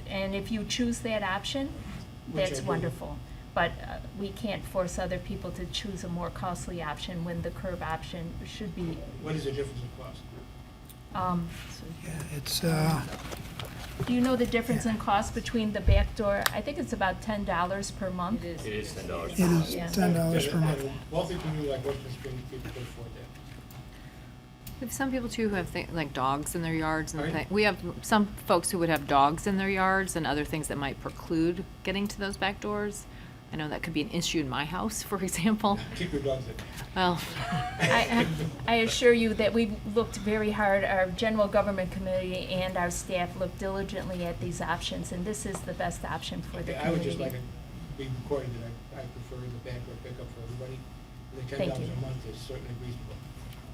D: and if you choose that option,
K: Which I
D: that's
K: do.
D: wonderful. But we can't force other people to choose a more costly option when the curb option should be,
K: What is the difference in cost?
C: Yeah, it's,
D: do you know the difference in cost between the back door? I think it's about $10 per month.
J: It is.
M: It is $10.
C: it is
D: Yeah.
C: $10 per month.
K: Wealthy community like Western Springs, people can afford that.
N: We have some people too who have like dogs in their yards and
K: Pardon?
N: things. We have some folks who would have dogs in their yards and other things that might preclude getting to those back doors. I know that could be an issue in my house, for example.
K: Keep your dogs in.
N: Well,
D: I assure you that we looked very hard, our general government committee and our staff looked diligently at these options, and this is the best option for the
K: Okay, I would just
D: community.
K: like it be recorded that I prefer the backdoor pickup for everybody. The
D: Thank
K: $10
D: you.
K: a month is certainly reasonable.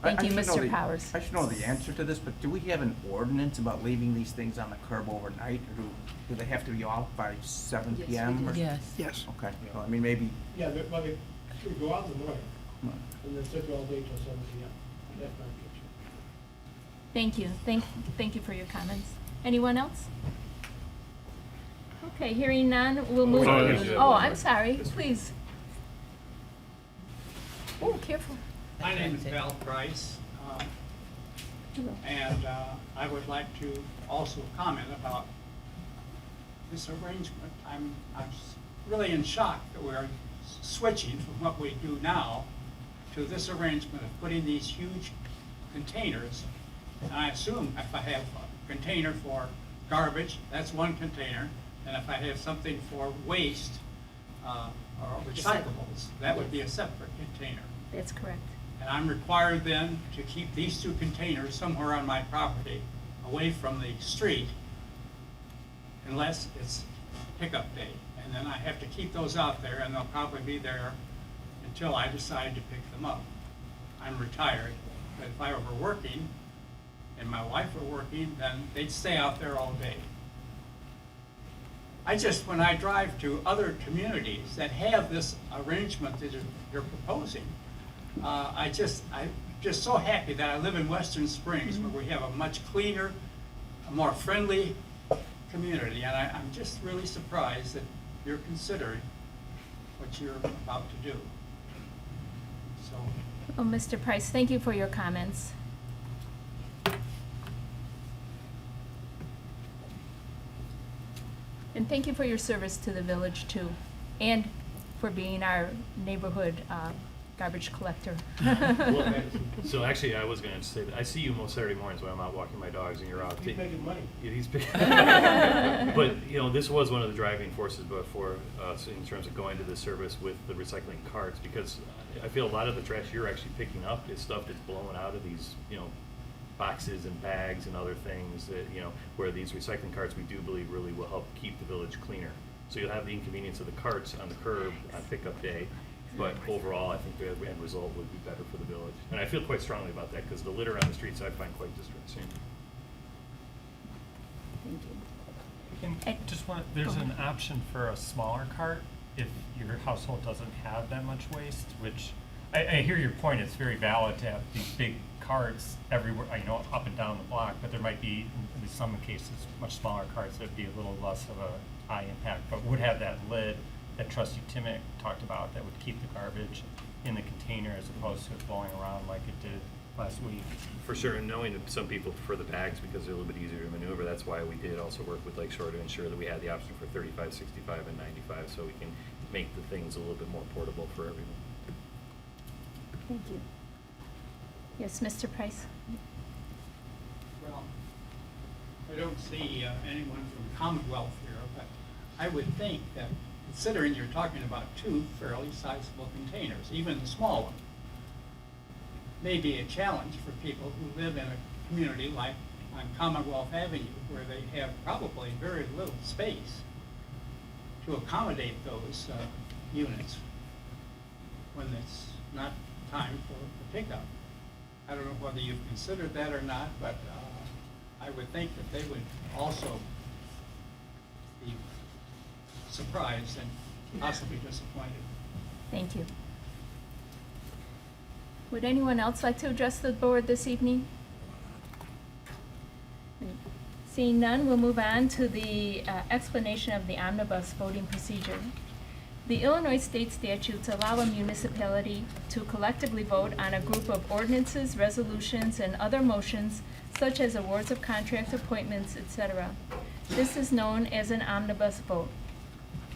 D: Thank
H: I
D: you,
H: should know
D: Mr.
H: the-
D: Powers.
H: I should know the answer to this, but do we have an ordinance about leaving these things on the curb overnight? Or do they have to be off by 7
J: Yes,
H: PM? or-
A: Yes.
C: Yes.
H: Okay, well, I mean, maybe,
K: Yeah, well, they should go out in the morning and then sit there all day till 7 PM. That's my objection.
D: Thank you. Thank you for your comments. Anyone else? Okay, hearing none, we'll move.
M: Oh, yes, yeah.
D: Oh, I'm sorry, please. Oh, careful.
O: My name is Val Price,
D: Hello.
O: and I would like to also comment about this arrangement. I'm really in shock that we're switching from what we do now to this arrangement of putting these huge containers. And I assume if I have a container for garbage, that's one container, and if I have something for waste or recyclables, that would be a separate container.
D: That's correct.
O: And I'm required then to keep these two containers somewhere on my property, away from the street, unless it's pickup day. And then I have to keep those out there, and they'll probably be there until I decide to pick them up. I'm retired, but if I were working, and my wife were working, then they'd stay out there all day. When I drive to other communities that have this arrangement that you're proposing, I'm just so happy that I live in Western Springs, where we have a much cleaner, a more friendly community, and I'm just really surprised that you're considering what you're about to do. So,
D: Oh, Mr. Price, thank you for your comments. And thank you for your service to the village too, and for being our neighborhood garbage collector.
M: Well, so actually, I was going to say that I see you most Saturday mornings when I'm out walking my dogs, and you're out.
L: He's making money.
M: Yeah, he's big. But you know, this was one of the driving forces before us in terms of going to this service with the recycling carts, because I feel a lot of the trash you're actually picking up is stuff that's blown out of these, you know, boxes and bags and other things that, you know, where these recycling carts we do believe really will help keep the village cleaner. So you'll have the inconvenience of the carts on the curb on pickup day, but overall, I think the end result would be better for the village. And I feel quite strongly about that, because the litter on the streets I find quite distressing.
D: Thank you.
I: And just one, there's an option for a smaller cart if your household doesn't have that much waste, which I hear your point. It's very valid to have these big carts everywhere, you know, up and down the block, but there might be, in some cases, much smaller carts that'd be a little less of a high impact, but would have that lid that Trustee Timick talked about that would keep the garbage in the container as opposed to it blowing around like it did last week.
M: For sure, and knowing that some people prefer the bags because they're a little bit easier to maneuver, that's why we did also work with Lakeshore to ensure that we had the option for 35, 65, and 95, so we can make the things a little bit more portable for everyone.
D: Thank you. Yes, Mr. Price?
O: Well, I don't see anyone from Commonwealth here, but I would think that considering you're talking about two fairly sizable containers, even the small one, may be a challenge for people who live in a community like on Commonwealth Avenue, where they have probably very little space to accommodate those units when it's not time for the pickup. I don't know whether you've considered that or not, but I would think that they would also be surprised and possibly disappointed.
D: Thank you. Would anyone else like to address the board this evening? Seeing none, we'll move on to the explanation of the omnibus voting procedure. The Illinois state statutes allow a municipality to collectively vote on a group of ordinances, resolutions, and other motions, such as awards of contract, appointments, etc. This is known as an omnibus vote.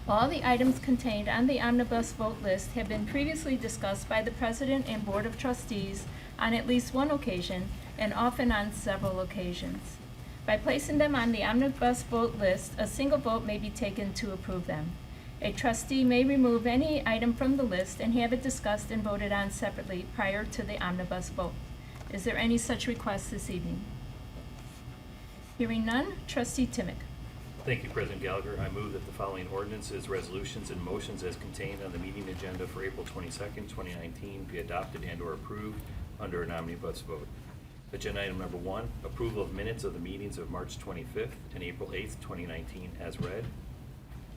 D: All the items contained on the omnibus vote list have been previously discussed by the President and Board of Trustees on at least one occasion, and often on several occasions. By placing them on the omnibus vote list, a single vote may be taken to approve them. A trustee may remove any item from the list and have it discussed and voted on separately prior to the omnibus vote. Is there any such request this evening? Hearing none, Trustee Timick.
M: Thank you, President Gallagher. I move that the following ordinances, resolutions, and motions as contained on the meeting agenda for April 22nd, 2019 be adopted and or approved under an omnibus vote. Agenda item number 1, approval of minutes of the meetings of March 25th and April 8th, 2019 as read.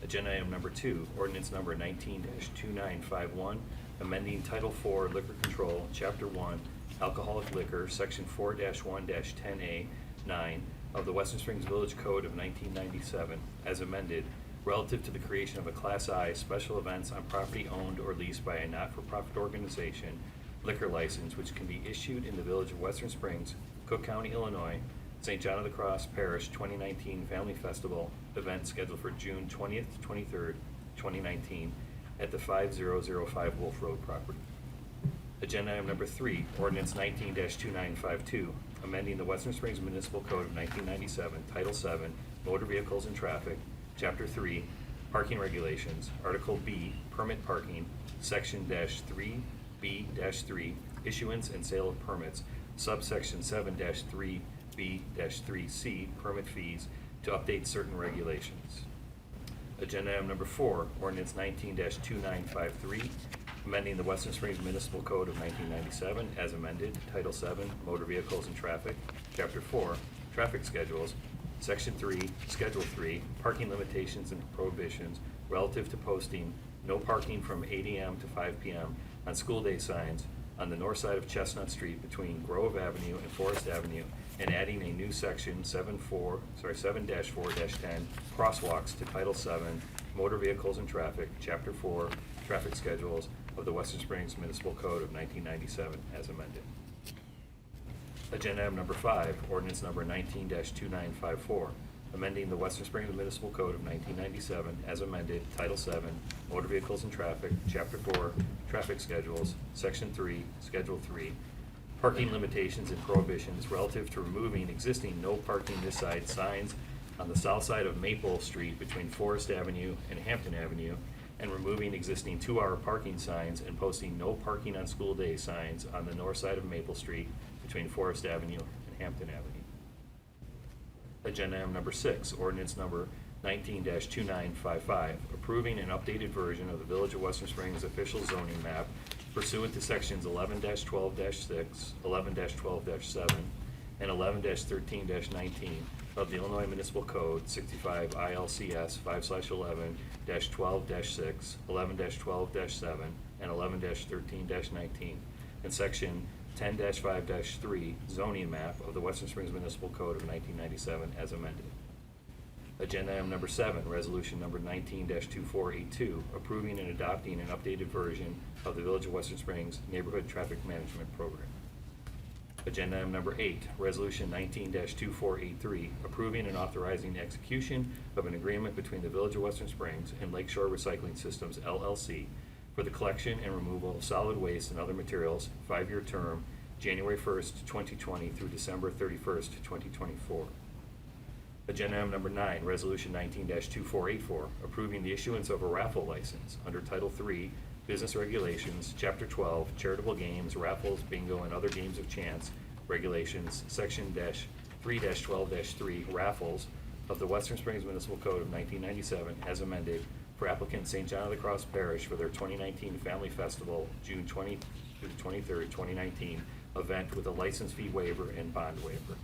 M: Agenda item number 2, ordinance number 19-2951, amending Title IV Liquor Control, Chapter 1, Alcoholic Liquor, Section 4-1-10A, 9 of the Western Springs Village Code of 1997, as amended, relative to the creation of a Class I special events on property owned or leased by a not-for-profit organization liquor license which can be issued in the Village of Western Springs, Cook County, Illinois, St. John of the Cross Parish 2019 Family Festival event scheduled for June 20th to 23rd, 2019 at the 5005 Wolf Road property. Agenda item number 3, ordinance 19-2952, amending the Western Springs Municipal Code of 1997, Title 7, Motor Vehicles and Traffic, Chapter 3, Parking Regulations, Article B, Permit Parking, Section -3B-3, Issuance and Sale of Permits, Subsection 7-3B-3C, Permit Fees, to update certain regulations. Agenda item number 4, ordinance 19-2953, amending the Western Springs Municipal Code of 1997 as amended, Title 7, Motor Vehicles and Traffic, Chapter 4, Traffic Schedules, Section 3, Schedule 3, Parking Limitations and Prohibitions relative to posting no parking from 8 a.m. to 5 p.m. on school day signs on the north side of Chestnut Street between Grove Avenue and Forest Avenue, and adding a new section 7-4-10 crosswalks to Title 7, Motor Vehicles and Traffic, Chapter 4, Traffic Schedules of the Western Springs Municipal Code of 1997 as amended. Agenda item number 5, ordinance number 19-2954, amending the Western Springs Municipal Code of 1997 as amended, Title VII, Motor Vehicles and Traffic, Chapter 4, Traffic Schedules, Section 3, Schedule 3, parking limitations and prohibitions relative to removing existing no parking this side signs on the south side of Maple Street between Forest Avenue and Hampton Avenue, and removing existing 2-hour parking signs and posting no parking on school day signs on the north side of Maple Street between Forest Avenue and Hampton Avenue. Agenda item number 6, ordinance number 19-2955, approving an updated version of the Village of Western Springs official zoning map pursuant to sections 11-12-6, 11-12-7, and 11-13-19 of the Illinois Municipal Code 65 ILCS 5/11-12-6, 11-12-7, and 11-13-19, and section 10-5-3 zoning map of the Western Springs Municipal Code of 1997 as amended. Agenda item number 7, resolution number 19-2482, approving and adopting an updated version of the Village of Western Springs Neighborhood Traffic Management Program. Agenda item number 8, resolution 19-2483, approving and authorizing the execution of an agreement between the Village of Western Springs and Lakeshore Recycling Systems, LLC, for the collection and removal of solid waste and other materials, 5-year term, January 1st, 2020 through December 31st, 2024. Agenda item number 9, resolution 19-2484, approving the issuance of a raffle license under Title III, Business Regulations, Chapter 12, Charitable Games, Raffles, Bingo, and Other Games of Chance Regulations, Section 3-12-3, Raffles of the Western Springs Municipal Code of 1997 as amended for applicant St. John of the Cross Parish for their 2019 Family Festival, June 20 through 23rd, 2019 event with a license fee waiver and bond waiver.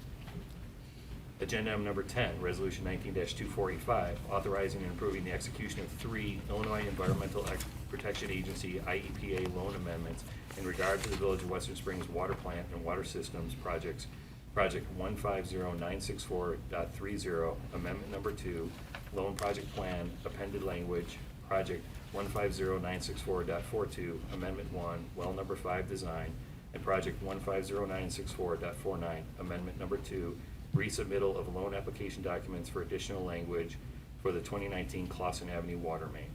M: Agenda item number 10, resolution 19-2485, authorizing and approving the execution of 3 Illinois Environmental Protection Agency IEPA loan amendments in regard to the Village of Western Springs water plant and water systems projects, project 150964.30, amendment number 2, loan project plan, appended language, project 150964.42, amendment 1, well number 5 design, and project 150964.49, amendment number 2, resubmittal of loan application documents for additional language for the 2019 Clausen Avenue water main.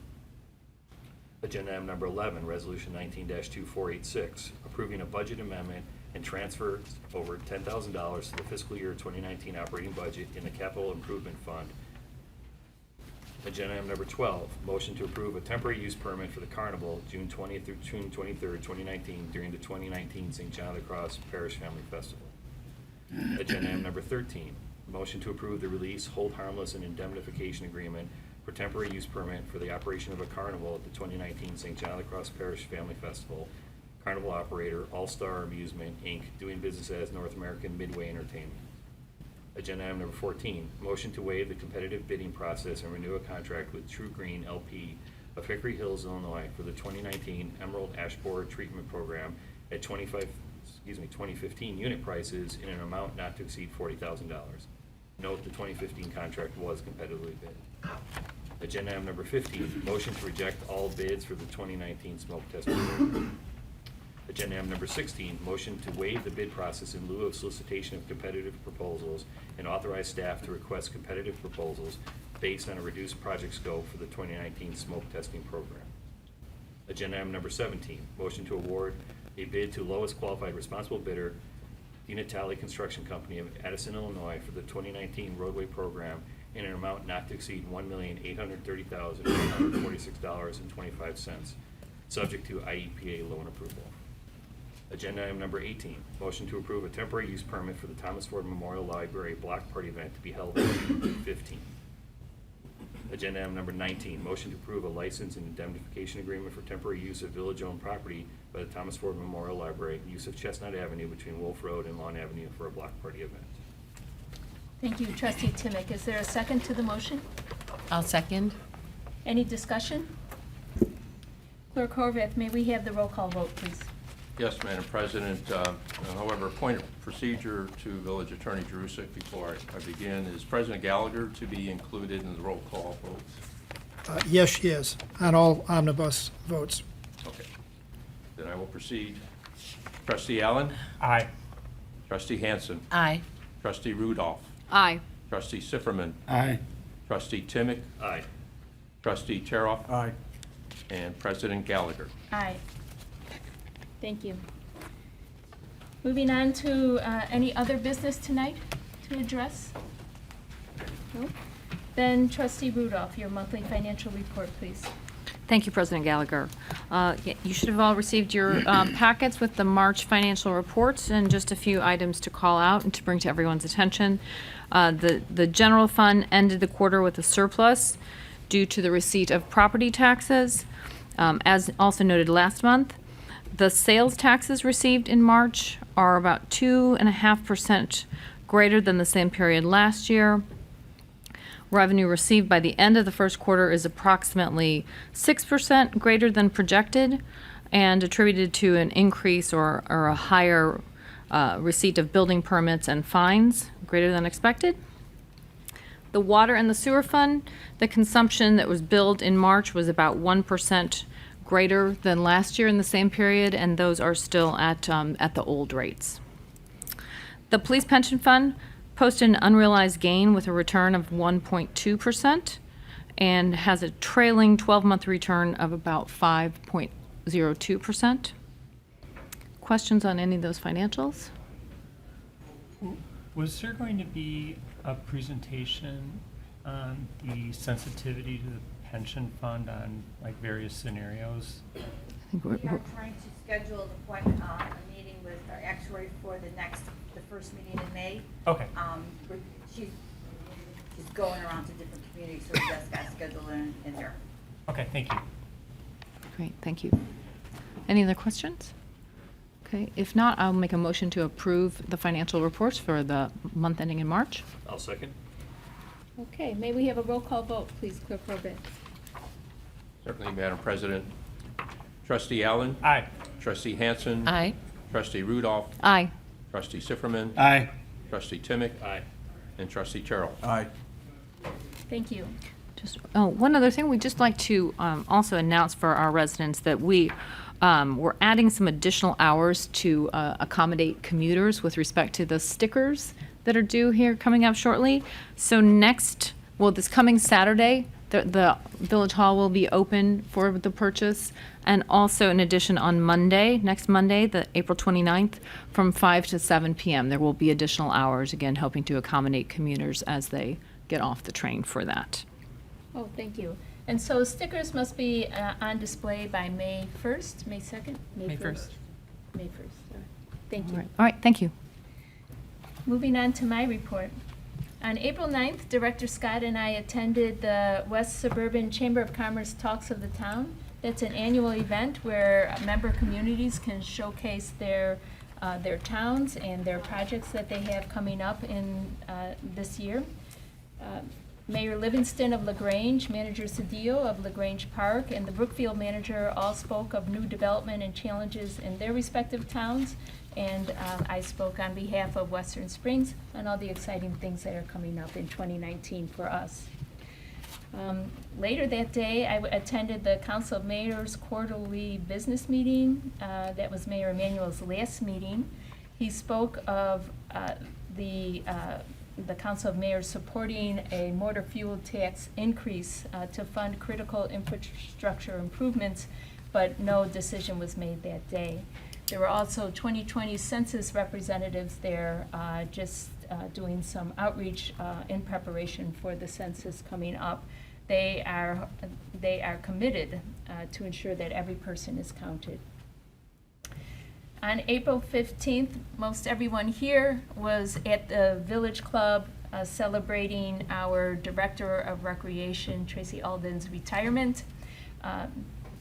M: Agenda item number 11, resolution 19-2486, approving a budget amendment and transfers over $10,000 to the fiscal year 2019 operating budget in the capital improvement fund. Agenda item number 12, motion to approve a temporary use permit for the carnival June 20th through June 23rd, 2019 during the 2019 St. John of the Cross Parish Family Festival. Agenda item number 13, motion to approve the release, hold harmless, and indemnification agreement for temporary use permit for the operation of a carnival at the 2019 St. John of the Cross Parish Family Festival. Carnival operator, All Star Amusement, Inc., doing business as North American Midway Entertainment. Agenda item number 14, motion to waive the competitive bidding process and renew a contract with True Green LP of Hickory Hills, Illinois for the 2019 Emerald Ash Borer Treatment Program at 2015 unit prices in an amount not to exceed $40,000. Note the 2015 contract was competitively bid. Agenda item number 15, motion to reject all bids for the 2019 smoke test program. Agenda item number 16, motion to waive the bid process in lieu of solicitation of competitive proposals and authorize staff to request competitive proposals based on a reduced project scope for the 2019 smoke testing program. Agenda item number 17, motion to award a bid to lowest qualified responsible bidder, DiNatale Construction Company of Addison, Illinois for the 2019 roadway program in an amount not to exceed $1,830,146.25, subject to IEPA loan approval. Agenda item number 18, motion to approve a temporary use permit for the Thomas Ford Memorial Library block party event to be held on June 15th. Agenda item number 19, motion to approve a license and indemnification agreement for temporary use of village-owned property by the Thomas Ford Memorial Library, use of Chestnut Avenue between Wolf Road and Lawn Avenue for a block party event.
D: Thank you, trustee Timick. Is there a second to the motion?
A: I'll second.
D: Any discussion? Clerk Horvath, may we have the roll call vote, please?
E: Yes, Madam President. However, a point of procedure to Village Attorney Jerusik before I begin. Is President Gallagher to be included in the roll call votes?
C: Yes, she is, on all omnibus votes.
E: Okay. Then I will proceed. Trustee Allen?
I: Aye.
E: Trustee Hansen?
A: Aye.
E: Trustee Rudolph?
N: Aye.
E: Trustee Sifferman.
B: Aye.
E: Trustee Timick.
M: Aye.
E: Trustee Charoff.
H: Aye.
E: And President Gallagher.
D: Aye. Thank you. Moving on to any other business tonight to address? No? Then trustee Rudolph, your monthly financial report, please.
N: Thank you, President Gallagher. You should have all received your packets with the March financial reports and just a few items to call out and to bring to everyone's attention. The general fund ended the quarter with a surplus due to the receipt of property taxes. As also noted last month, the sales taxes received in March are about 2.5% greater than the same period last year. Revenue received by the end of the first quarter is approximately 6% greater than projected and attributed to an increase or a higher receipt of building permits and fines greater than expected. The water and the sewer fund, the consumption that was billed in March was about 1% greater than last year in the same period, and those are still at the old rates. The police pension fund posted an unrealized gain with a return of 1.2% and has a trailing 12-month return of about 5.02%. Questions on any of those financials?
I: Was there going to be a presentation on the sensitivity to the pension fund on like various scenarios?
P: We are trying to schedule an appointment, a meeting with our actuary for the first meeting in May.
I: Okay.
P: She's going around to different communities, so we just got scheduled in there.
I: Okay, thank you.
N: Great, thank you. Any other questions? Okay, if not, I'll make a motion to approve the financial reports for the month ending in March.
M: I'll second.
D: Okay, may we have a roll call vote, please, Clerk Corbett?
E: Certainly, Madam President. Trustee Allen.
I: Aye.
E: Trustee Hanson.
A: Aye.
E: Trustee Rudolph.
N: Aye.
E: Trustee Sifferman.
B: Aye.
E: Trustee Timick.
M: Aye.
E: And Trustee Charoff.
H: Aye.
D: Thank you.
N: Just, one other thing, we'd just like to also announce for our residents that we're adding some additional hours to accommodate commuters with respect to the stickers that are due here coming up shortly. So this coming Saturday, the Village Hall will be open for the purchase. And also, in addition, on next Monday, the April 29th, from 5 to 7 p.m., there will be additional hours, again, helping to accommodate commuters as they get off the train for that.
D: Oh, thank you. And so stickers must be on display by May 1st, May 2nd?
A: May 1st.
D: May 1st. Thank you.
N: All right, thank you.
D: Moving on to my report. On April 9th, Director Scott and I attended the West Suburban Chamber of Commerce Talks of the Town. That's an annual event where member communities can showcase their towns and their projects that they have coming up in this year. Mayor Livingston of LaGrange, Manager Cedillo of LaGrange Park, and the Brookfield manager all spoke of new development and challenges in their respective towns. And I spoke on behalf of Western Springs on all the exciting things that are coming up in 2019 for us. Later that day, I attended the Council of Mayors quarterly business meeting. That was Mayor Emanuel's last meeting. He spoke of the Council of Mayors supporting a motor fuel tax increase to fund critical infrastructure improvements, but no decision was made that day. There were also 2020 census representatives there doing some outreach in preparation for the census coming up. They are committed to ensure that every person is counted. On April 15th, most everyone here was at the Village Club celebrating our Director of Recreation, Tracy Alden's retirement.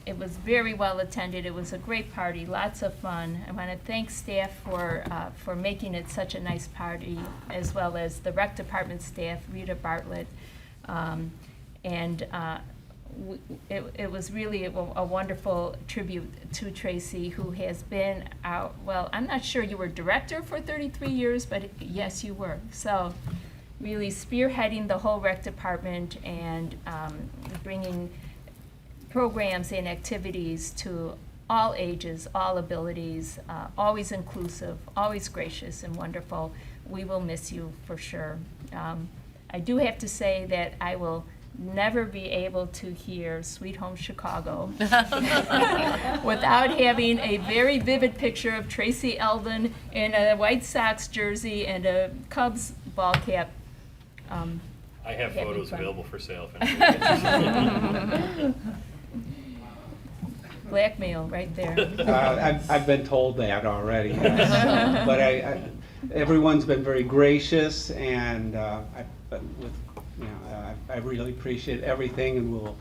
D: It was very well attended. It was a great party, lots of fun. I want to thank staff for making it such a nice party, as well as the rec department staff, Rita Bartlett. It was really a wonderful tribute to Tracy, who has been I'm not sure you were director for 33 years, but yes, you were. So really spearheading the whole rec department and bringing programs and activities to all ages, all abilities, always inclusive, always gracious and wonderful. We will miss you for sure. I do have to say that I will never be able to hear Sweet Home Chicago without having a very vivid picture of Tracy Eldon in a White Sox jersey and a Cubs ball cap.
M: I have
D: having
M: photos
D: fun.
M: available for sale if anyone's interested.
D: Blackmail right there.
Q: I've been told that already, yes. But everyone's been very gracious, and I really appreciate everything, and will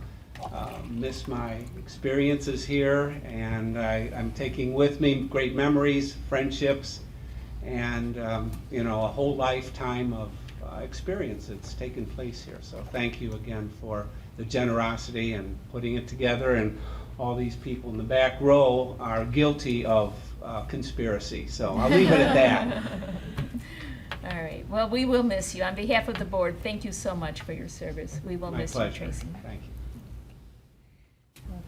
Q: miss my experiences here. And I'm taking with me great memories, friendships, and a whole lifetime of experience that's taken place here. So thank you again for the generosity and putting it together. And all these people in the back row are guilty of conspiracy. So I'll leave it at that.
D: All right. Well, we will miss you. On behalf of the board, thank you so much for your service. We will
Q: My
D: miss
Q: pleasure.
D: you, Tracy.
Q: Thank you.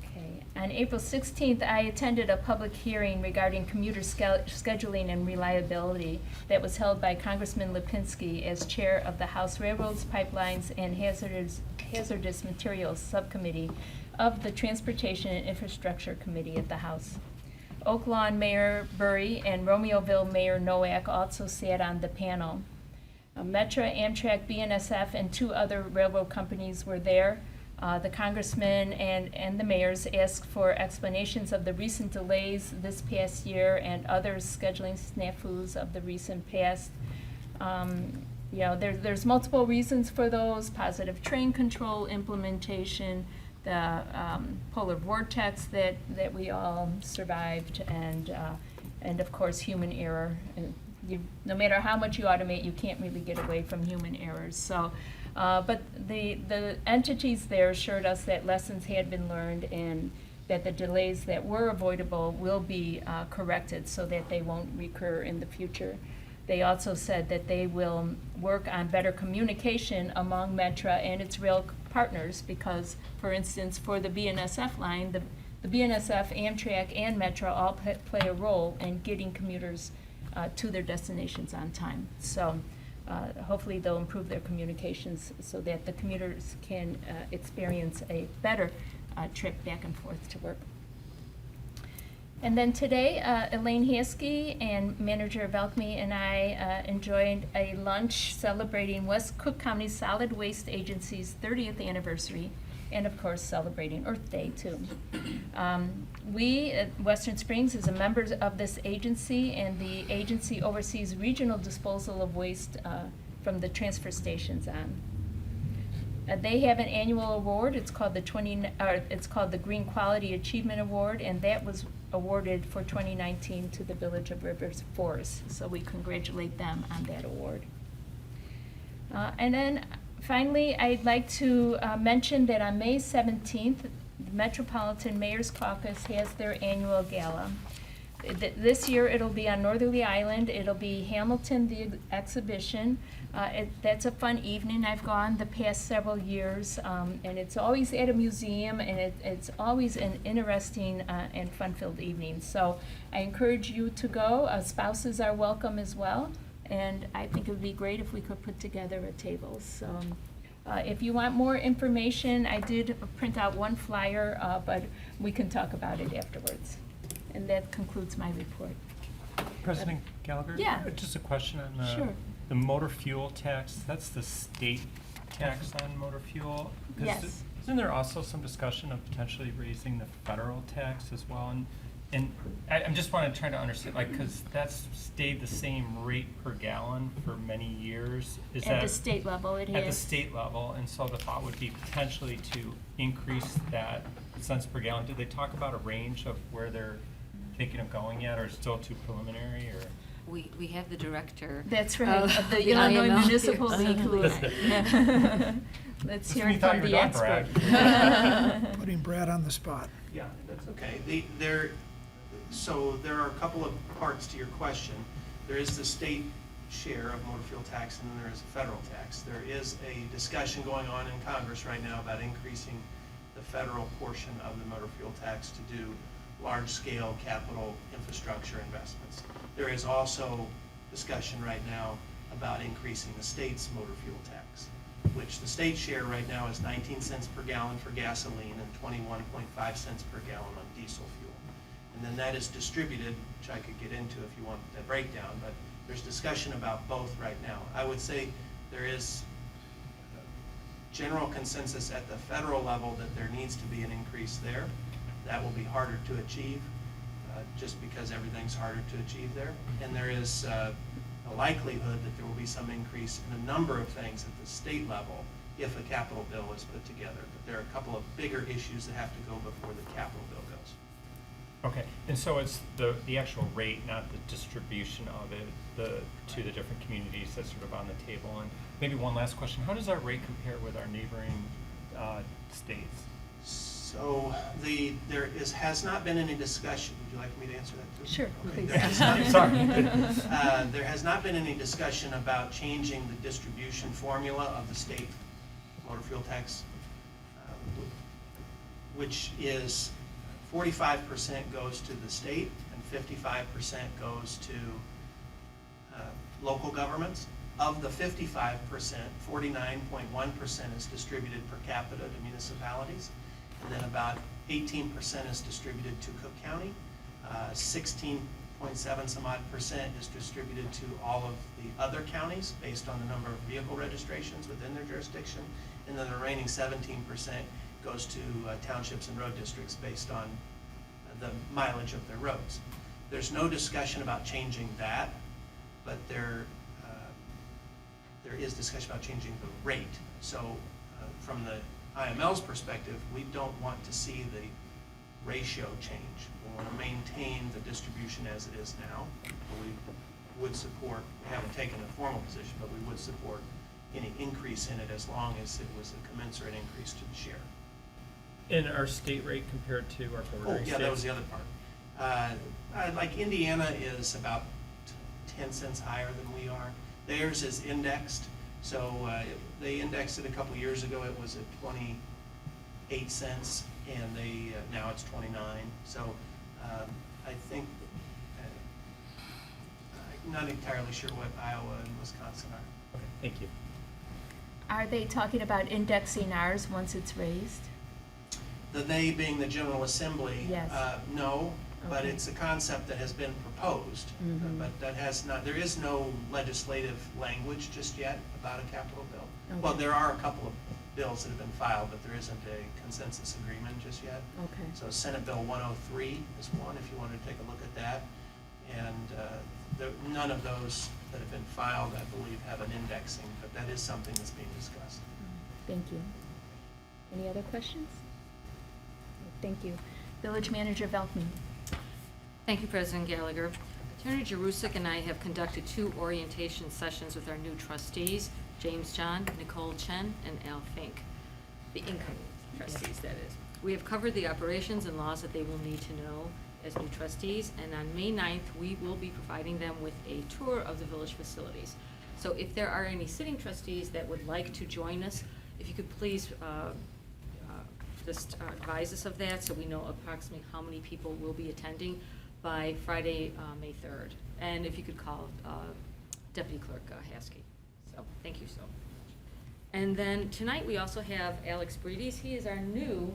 D: Okay. On April 16th, I attended a public hearing regarding commuter scheduling and reliability that was held by Congressman Lipinski as chair of the House Railroads, Pipelines, and Hazardous Materials Subcommittee of the Transportation and Infrastructure Committee at the House. Oak Lawn Mayor Burry and Romeoville Mayor Nowak also sat on the panel. Metra, Amtrak, BNSF, and 2 other railroad companies were there. The congressman and the mayors asked for explanations of the recent delays this past year and other scheduling snafus of the recent past. There's multiple reasons for those: positive train control implementation, the polar vortex that we all survived, and of course human error. And no matter how much you automate, you can't really get away from human errors. So, but the entities there assured us that lessons had been learned and that the delays that were avoidable will be corrected so that they won't recur in the future. They also said that they will work on better communication among Metra and its rail partners because, for instance, for the BNSF line, the BNSF, Amtrak, and Metra all play a role in getting commuters to their destinations on time. So hopefully they'll improve their communications so that the commuters can experience a better trip back and forth to work. And then today, Elaine Haskey and Manager Velkme and I enjoyed a lunch celebrating West Cook County Solid Waste Agency's 30th anniversary, and of course celebrating Earth Day too. We at Western Springs is a member of this agency, and the agency oversees regional disposal of waste from the transfer stations on. They have an annual award. It's called the Green Quality Achievement Award, and that was awarded for 2019 to the Village of Rivers Forest. So we congratulate them on that award. And then finally, I'd like to mention that on May 17th, the Metropolitan Mayor's Caucus has their annual gala. This year it'll be on Northerly Island. It'll be Hamilton the exhibition. That's a fun evening. I've gone the past several years, and it's always at a museum, and it's always an interesting and fun-filled evening. So I encourage you to go. Spouses are welcome as well, and I think it would be great if we could put together a table. So if you want more information, I did print out one flyer, but we can talk about it afterwards. And that concludes my report.
I: President Gallagher?
D: Yeah.
I: Just a question on
D: Sure.
I: the motor fuel tax. That's the state tax on motor fuel? 'Cause
D: Yes.
I: Isn't there also some discussion of potentially raising the federal tax as well? And I'm just want to try to understand, like, because that's stayed the same rate per gallon for many years. Is
D: At
I: that
D: the state level, it
I: at the
D: is.
I: state level? And so the thought would be potentially to increase that cents per gallon. Did they talk about a range of where they're thinking of going yet, or still too preliminary, or?
J: We have the director.
D: That's right, of the
J: the
D: Illinois
J: IML
D: Municipal
J: here.
D: League. Let's hear
I: You
D: it
I: thought
D: from
I: you
D: the
I: were done,
D: expert.
C: Putting Brad on the spot.
L: Yeah, that's okay. So there are a couple of parts to your question. There is the state share of motor fuel tax, and then there is a federal tax. There is a discussion going on in Congress right now about increasing the federal portion of the motor fuel tax to do large-scale capital infrastructure investments. There is also discussion right now about increasing the state's motor fuel tax. which the state share right now is 19 cents per gallon for gasoline and 21.5 cents per gallon on diesel fuel. And then that is distributed, which I could get into if you want the breakdown, but there's discussion about both right now. I would say there is general consensus at the federal level that there needs to be an increase there. That will be harder to achieve, just because everything's harder to achieve there. And there is a likelihood that there will be some increase in a number of things at the state level if a capital bill is put together. But there are a couple of bigger issues that have to go before the capital bill goes.
I: Okay, and so it's the actual rate, not the distribution of it, to the different communities that's sort of on the table. And maybe one last question, how does our rate compare with our neighboring states?
L: So has not been any discussion. Would you like me to answer that too?
D: Sure,
L: Okay.
D: please.
L: There has not-
I: Sorry.
L: There has not been any discussion about changing the distribution formula of the state motor fuel tax, which is 45% goes to the state and 55% goes to local governments. Of the 55%, 49.1% is distributed per capita to municipalities, and then about 18% is distributed to Cook County. 16.7 some odd percent is distributed to all of the other counties based on the number of vehicle registrations within their jurisdiction, and then the remaining 17% goes to townships and road districts based on the mileage of their roads. There's no discussion about changing that, but there is discussion about changing the rate. So from the IML's perspective, we don't want to see the ratio change. We want to maintain the distribution as it is now. But we would support, we haven't taken a formal position, but we would support any increase in it as long as it was a commensurate increase to the share.
I: And our state rate compared to our bordering states?
L: Oh, yeah, that was the other part. Like Indiana is about 10 cents higher than we are. Theirs is indexed, so they indexed it a couple years ago. It was at 28 cents, and now it's 29. So I think, I'm not entirely sure what Iowa and Wisconsin are.
I: Okay, thank you.
D: Are they talking about indexing ours once it's raised?
L: The they being the General Assembly?
D: Yes.
L: No, but
D: Okay.
L: it's a concept that has been proposed.
D: Mhm.
L: But that has not, there is no legislative language just yet about a capital bill. Well,
D: Okay.
L: there are a couple of bills that have been filed, but there isn't a consensus agreement just yet.
D: Okay.
L: So Senate Bill 103 is one, if you wanted to take a look at that. And none of those that have been filed, I believe, have an indexing, but that is something that's being discussed.
D: Thank you. Any other questions? Thank you. Village Manager Velkman.
J: Thank you, President Gallagher. Attorney Jerusik and I have conducted 2 orientation sessions with our new trustees, James John, Nicole Chen, and Al Fink, the incoming trustees, that is. We have covered the operations and laws that they will need to know as new trustees, and on May 9th, we will be providing them with a tour of the village facilities. So if there are any sitting trustees that would like to join us, if you could please just advise us of that so we know approximately how many people will be attending by Friday, May 3rd. And if you could call Deputy Clerk Haskey. So, thank you so much. And then tonight we also have Alex Breedis. He is our new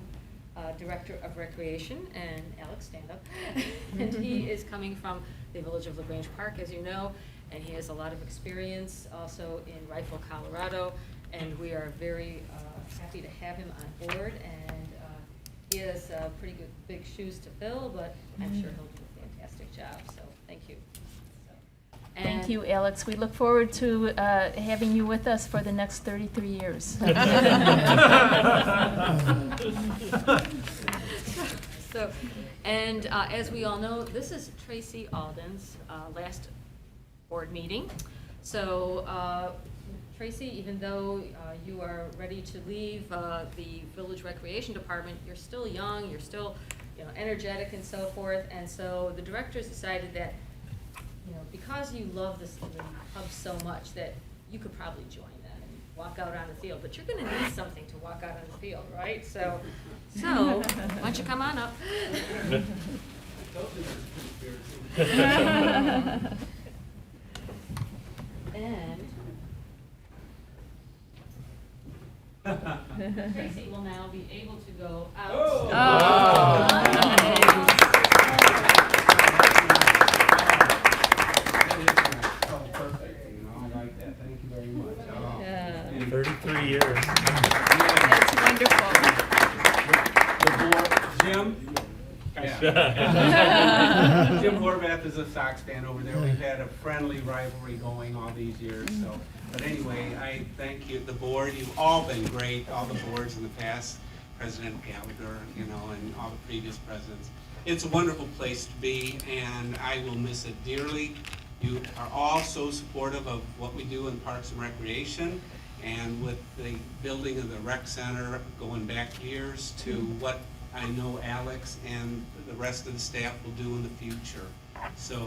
J: Director of Recreation, and Alex, stand up. And he is coming from the village of LaGrange Park, as you know, and he has a lot of experience also in Rifle, Colorado, and we are very happy to have him on board, and he has pretty good big shoes to fill, but I'm sure he'll do a fantastic job, so thank you.
D: Thank you, Alex. We look forward to having you with us for the next 33 years.
J: So, and as we all know, this is Tracy Alden's last board meeting. So, Tracy, even though you are ready to leave the Village Recreation Department, you're still young, you're still, energetic and so forth. And so the directors decided that, because you love the hub so much, that you could probably join them and walk out on the field. But you're going to need something to walk out on the field, right? So why don't you come on up? And Tracy will now be able to go out.
Q: Oh. Oh, perfect. You know, I like that. Thank you very much. Oh.
N: Yeah.
Q: And
M: 33 years.
D: That's wonderful.
Q: the board, Jim? Yeah. Jim Horvath is a Sox fan over there. We've had a friendly rivalry going all these years, so. But anyway, I thank you, the board. You've all been great, all the boards in the past, President Gallagher, you know, and all the previous presidents. It's a wonderful place to be, and I will miss it dearly. You are all so supportive of what we do in Parks and Recreation, and with the building of the rec center going back years to what I know Alex and the rest of the staff will do in the future. So,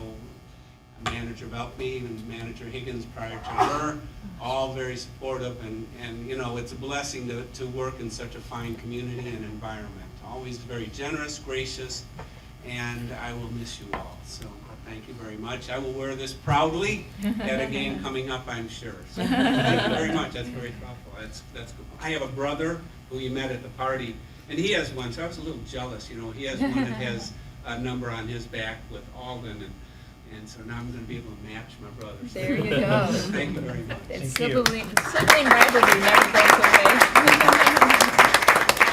Q: Manager Veltman and Manager Higgins prior to her, all very supportive, and you know, it's a blessing to work in such a fine community and environment. Always very generous, gracious, and I will miss you all. So thank you very much. I will wear this proudly at a game coming up, I'm sure. So thank you very much. That's very thoughtful. That's good. I have a brother who you met at the party, and he has one, so I was a little jealous, you know. He has one that has a number on his back with Alden, and so now I'm going to be able to match my brother's.
D: There you go.
Q: Thank you very much.
D: That sibling rivalry never goes away.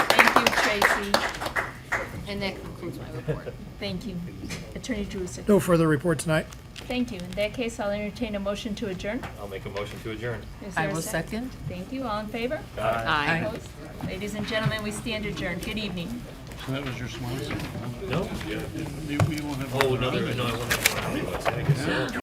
D: Thank you, Tracy.
J: And that concludes my report.
D: Thank you. Attorney Drusik.
C: No further report tonight.
D: Thank you. In that case, I'll entertain a motion to adjourn.
M: I'll make a motion to adjourn.
D: Is
A: I
D: there a
A: will second.
D: Thank you. All in favor?
J: Aye.
D: Opposed? Ladies and gentlemen, we stand adjourned. Good evening.
B: So that was your swan song?
M: No?
B: We won't have.
M: Oh, no, I want to.